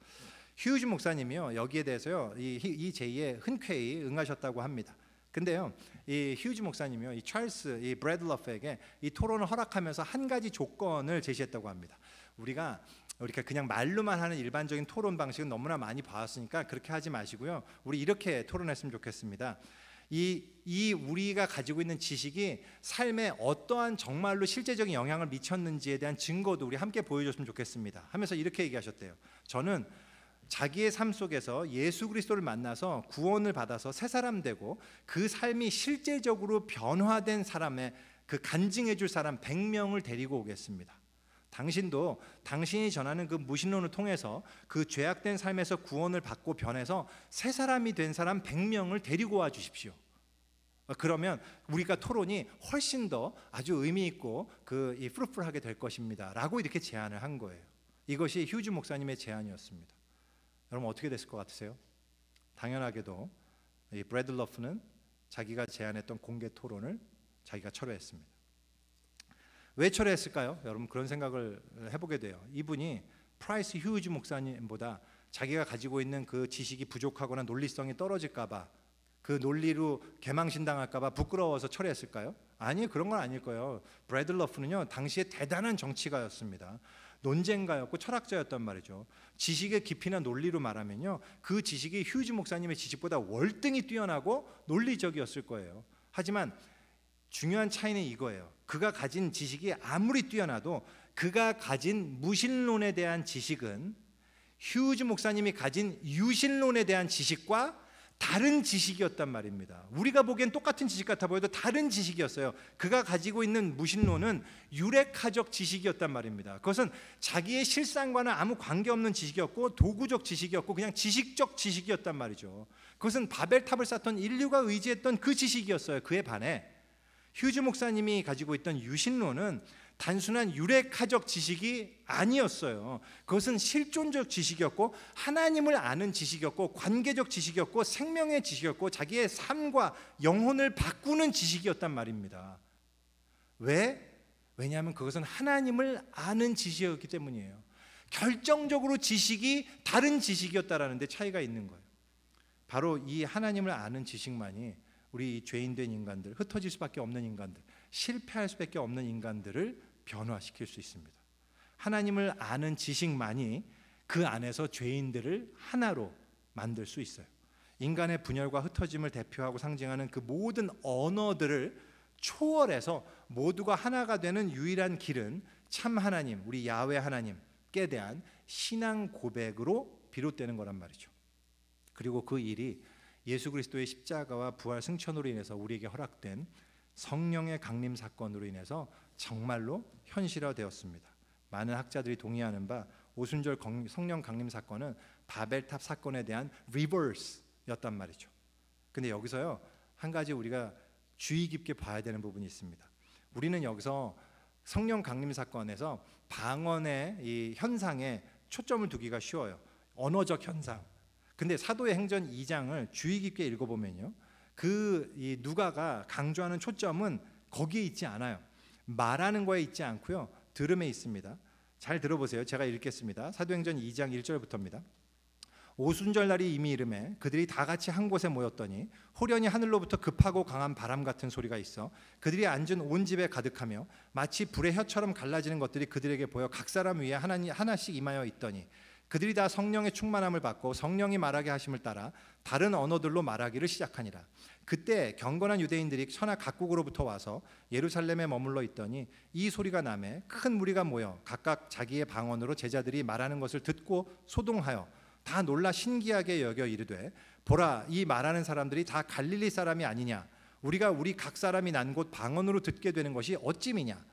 휴즈 목사님이요, 여기에 대해서요 이 제의에 흔쾌히 응하셨다고 합니다. 근데요, 이 휴즈 목사님이요, 이 찰스 이 브래들러프에게 이 토론을 허락하면서 한 가지 조건을 제시했다고 합니다. 우리가 그냥 말로만 하는 일반적인 토론 방식은 너무나 많이 봐왔으니까 그렇게 하지 마시고요, 우리 이렇게 토론했으면 좋겠습니다. 이 우리가 가지고 있는 지식이 삶에 어떠한 정말로 실제적인 영향을 미쳤는지에 대한 증거도 우리 함께 보여줬으면 좋겠습니다 하면서 이렇게 얘기하셨대요. 저는 자기의 삶 속에서 예수 그리스도를 만나서 구원을 받아서 새 사람 되고 그 삶이 실제적으로 변화된 사람의 그 간증해 줄 사람 100명을 데리고 오겠습니다. 당신도 당신이 전하는 그 무신론을 통해서 그 죄악된 삶에서 구원을 받고 변해서 새 사람이 된 사람 100명을 데리고 와 주십시오. 그러면 우리가 토론이 훨씬 더 아주 의미 있고 이 프루풀하게 될 것입니다 라고 이렇게 제안을 한 거예요. 이것이 휴즈 목사님의 제안이었습니다. 여러분 어떻게 됐을 것 같으세요? 당연하게도 이 브래들러프는 자기가 제안했던 공개 토론을 자기가 철회했습니다. 왜 철회했을까요? 여러분 그런 생각을 해보게 돼요. 이분이 프라이스 휴즈 목사님보다 자기가 가지고 있는 그 지식이 부족하거나 논리성이 떨어질까봐, 그 논리로 개망신당할까봐 부끄러워서 철회했을까요? 아니, 그런 건 아닐 거예요. 브래들러프는요 당시에 대단한 정치가였습니다. 논쟁가였고 철학자였단 말이죠. 지식의 깊이나 논리로 말하면요, 그 지식이 휴즈 목사님의 지식보다 월등히 뛰어나고 논리적이었을 거예요. 하지만 중요한 차이는 이거예요. 그가 가진 지식이 아무리 뛰어나도 그가 가진 무신론에 대한 지식은 휴즈 목사님이 가진 유신론에 대한 지식과 다른 지식이었단 말입니다. 우리가 보기엔 똑같은 지식 같아 보여도 다른 지식이었어요. 그가 가지고 있는 무신론은 유레카적 지식이었단 말입니다. 그것은 자기의 실상과는 아무 관계없는 지식이었고 도구적 지식이었고 그냥 지식적 지식이었단 말이죠. 그것은 바벨탑을 쌓던 인류가 의지했던 그 지식이었어요. 그에 반해 휴즈 목사님이 가지고 있던 유신론은 단순한 유레카적 지식이 아니었어요. 그것은 실존적 지식이었고 하나님을 아는 지식이었고 관계적 지식이었고 생명의 지식이었고 자기의 삶과 영혼을 바꾸는 지식이었단 말입니다. 왜? 왜냐하면 그것은 하나님을 아는 지식이었기 때문이에요. 결정적으로 지식이 다른 지식이었다라는 데 차이가 있는 거예요. 바로 이 하나님을 아는 지식만이 우리 죄인된 인간들, 흩어질 수밖에 없는 인간들, 실패할 수밖에 없는 인간들을 변화시킬 수 있습니다. 하나님을 아는 지식만이 그 안에서 죄인들을 하나로 만들 수 있어요. 인간의 분열과 흩어짐을 대표하고 상징하는 그 모든 언어들을 초월해서 모두가 하나가 되는 유일한 길은 참 하나님, 우리 야훼 하나님께 대한 신앙 고백으로 비롯되는 거란 말이죠. 그리고 그 일이 예수 그리스도의 십자가와 부활 승천으로 인해서 우리에게 허락된 성령의 강림 사건으로 인해서 정말로 현실화되었습니다. 많은 학자들이 동의하는 바 오순절 성령 강림 사건은 바벨탑 사건에 대한 리버스였단 말이죠. 근데 여기서요, 한 가지 우리가 주의 깊게 봐야 되는 부분이 있습니다. 우리는 여기서 성령 강림 사건에서 방언의 이 현상에 초점을 두기가 쉬워요. 언어적 현상. 근데 사도의 행전 2장을 주의 깊게 읽어보면요, 이 누가가 강조하는 초점은 거기에 있지 않아요. 말하는 거에 있지 않고요, 들음에 있습니다. 잘 들어보세요. 제가 읽겠습니다. 사도행전 2장 1절부터입니다. 오순절 날이 이미 이르매 그들이 다 같이 한 곳에 모였더니 호련히 하늘로부터 급하고 강한 바람 같은 소리가 있어 그들이 앉은 온 집에 가득하며 마치 불의 혀처럼 갈라지는 것들이 그들에게 보여 각 사람 위에 하나씩 임하여 있더니 그들이 다 성령의 충만함을 받고 성령이 말하게 하심을 따라 다른 언어들로 말하기를 시작하니라. 그때 경건한 유대인들이 천하 각국으로부터 와서 예루살렘에 머물러 있더니 이 소리가 나매 큰 무리가 모여 각각 자기의 방언으로 제자들이 말하는 것을 듣고 소동하여 다 놀라 신기하게 여겨 이르되 보라, 이 말하는 사람들이 다 갈릴리 사람이 아니냐. 우리가 우리 각 사람이 난 곳 방언으로 듣게 되는 것이 어찌미냐.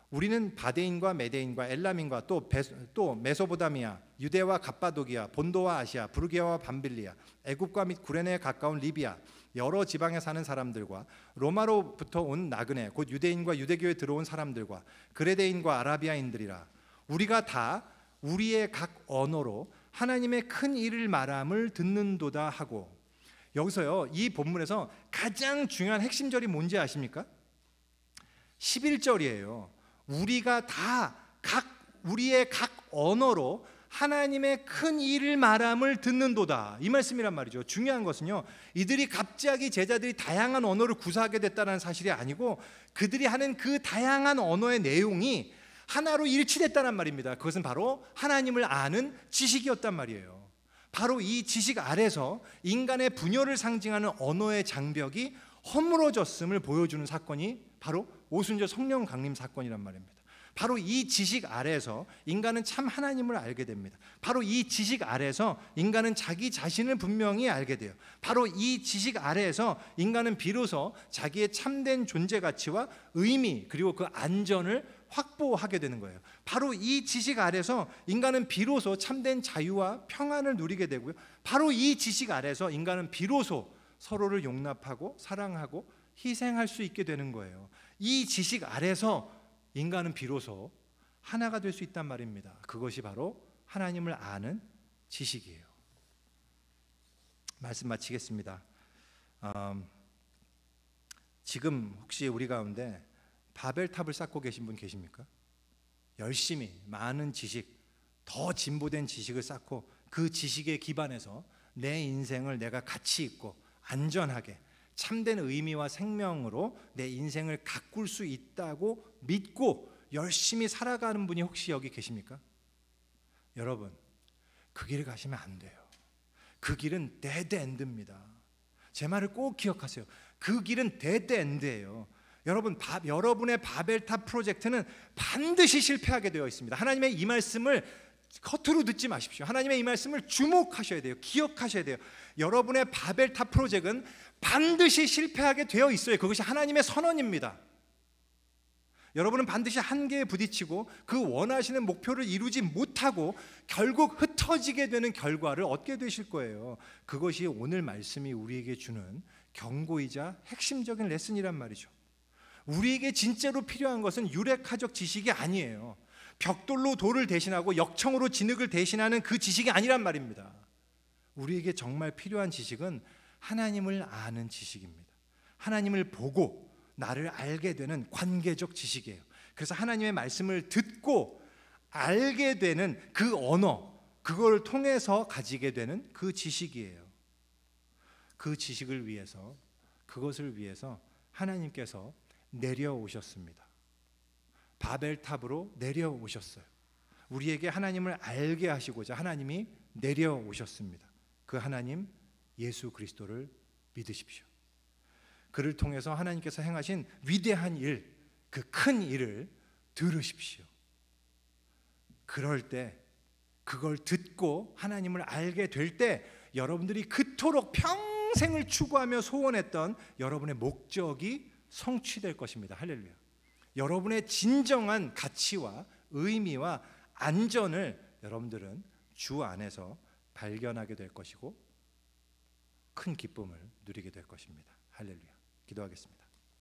우리는 바데인과 메데인과 엘람인과 또 메소보다미아, 유대와 갑바도기아, 본도와 아시아, 부르게아와 밤빌리아, 애굽과 및 구레네에 가까운 리비아, 여러 지방에 사는 사람들과 로마로부터 온 나그네, 곧 유대인과 유대교에 들어온 사람들과 그레데인과 아라비아인들이라. 우리가 다 우리의 각 언어로 하나님의 큰 일을 말함을 듣는도다 하고. 여기서요, 이 본문에서 가장 중요한 핵심절이 뭔지 아십니까? 11절이에요. 우리가 다 우리의 각 언어로 하나님의 큰 일을 말함을 듣는도다, 이 말씀이란 말이죠. 중요한 것은요, 이들이 갑자기 제자들이 다양한 언어를 구사하게 됐다는 사실이 아니고 그들이 하는 그 다양한 언어의 내용이 하나로 일치됐다는 말입니다. 그것은 바로 하나님을 아는 지식이었단 말이에요. 바로 이 지식 아래서 인간의 분열을 상징하는 언어의 장벽이 허물어졌음을 보여주는 사건이 바로 오순절 성령 강림 사건이란 말입니다. 바로 이 지식 아래에서 인간은 참 하나님을 알게 됩니다. 바로 이 지식 아래에서 인간은 자기 자신을 분명히 알게 돼요. 바로 이 지식 아래에서 인간은 비로소 자기의 참된 존재 가치와 의미 그리고 그 안전을 확보하게 되는 거예요. 바로 이 지식 아래서 인간은 비로소 참된 자유와 평안을 누리게 되고요. 바로 이 지식 아래서 인간은 비로소 서로를 용납하고 사랑하고 희생할 수 있게 되는 거예요. 이 지식 아래서 인간은 비로소 하나가 될 수 있단 말입니다. 그것이 바로 하나님을 아는 지식이에요. 말씀 마치겠습니다. 지금 혹시 우리 가운데 바벨탑을 쌓고 계신 분 계십니까? 열심히 많은 지식, 더 진보된 지식을 쌓고 그 지식에 기반해서 내 인생을 내가 가치 있고 안전하게 참된 의미와 생명으로 내 인생을 가꿀 수 있다고 믿고 열심히 살아가는 분이 혹시 여기 계십니까? 여러분, 그 길을 가시면 안 돼요. 그 길은 데드 엔드입니다. 제 말을 꼭 기억하세요. 그 길은 데드 엔드예요. 여러분, 여러분의 바벨탑 프로젝트는 반드시 실패하게 되어 있습니다. 하나님의 이 말씀을 겉으로 듣지 마십시오. 하나님의 이 말씀을 주목하셔야 돼요. 기억하셔야 돼요. 여러분의 바벨탑 프로젝트는 반드시 실패하게 되어 있어요. 그것이 하나님의 선언입니다. 여러분은 반드시 한계에 부딪히고 그 원하시는 목표를 이루지 못하고 결국 흩어지게 되는 결과를 얻게 되실 거예요. 그것이 오늘 말씀이 우리에게 주는 경고이자 핵심적인 레슨이란 말이죠. 우리에게 진짜로 필요한 것은 유레카적 지식이 아니에요. 벽돌로 돌을 대신하고 역청으로 진흙을 대신하는 그 지식이 아니란 말입니다. 우리에게 정말 필요한 지식은 하나님을 아는 지식입니다. 하나님을 보고 나를 알게 되는 관계적 지식이에요. 그래서 하나님의 말씀을 듣고 알게 되는 그 언어, 그걸 통해서 가지게 되는 그 지식이에요. 그 지식을 위해서, 그것을 위해서 하나님께서 내려오셨습니다. 바벨탑으로 내려오셨어요. 우리에게 하나님을 알게 하시고자 하나님이 내려오셨습니다. 그 하나님 예수 그리스도를 믿으십시오. 그를 통해서 하나님께서 행하신 위대한 일, 그 큰 일을 들으십시오. 그럴 때, 그걸 듣고 하나님을 알게 될 때 여러분들이 그토록 평생을 추구하며 소원했던 여러분의 목적이 성취될 것입니다. 할렐루야. 여러분의 진정한 가치와 의미와 안전을 여러분들은 주 안에서 발견하게 될 것이고 큰 기쁨을 누리게 될 것입니다. 할렐루야. 기도하겠습니다.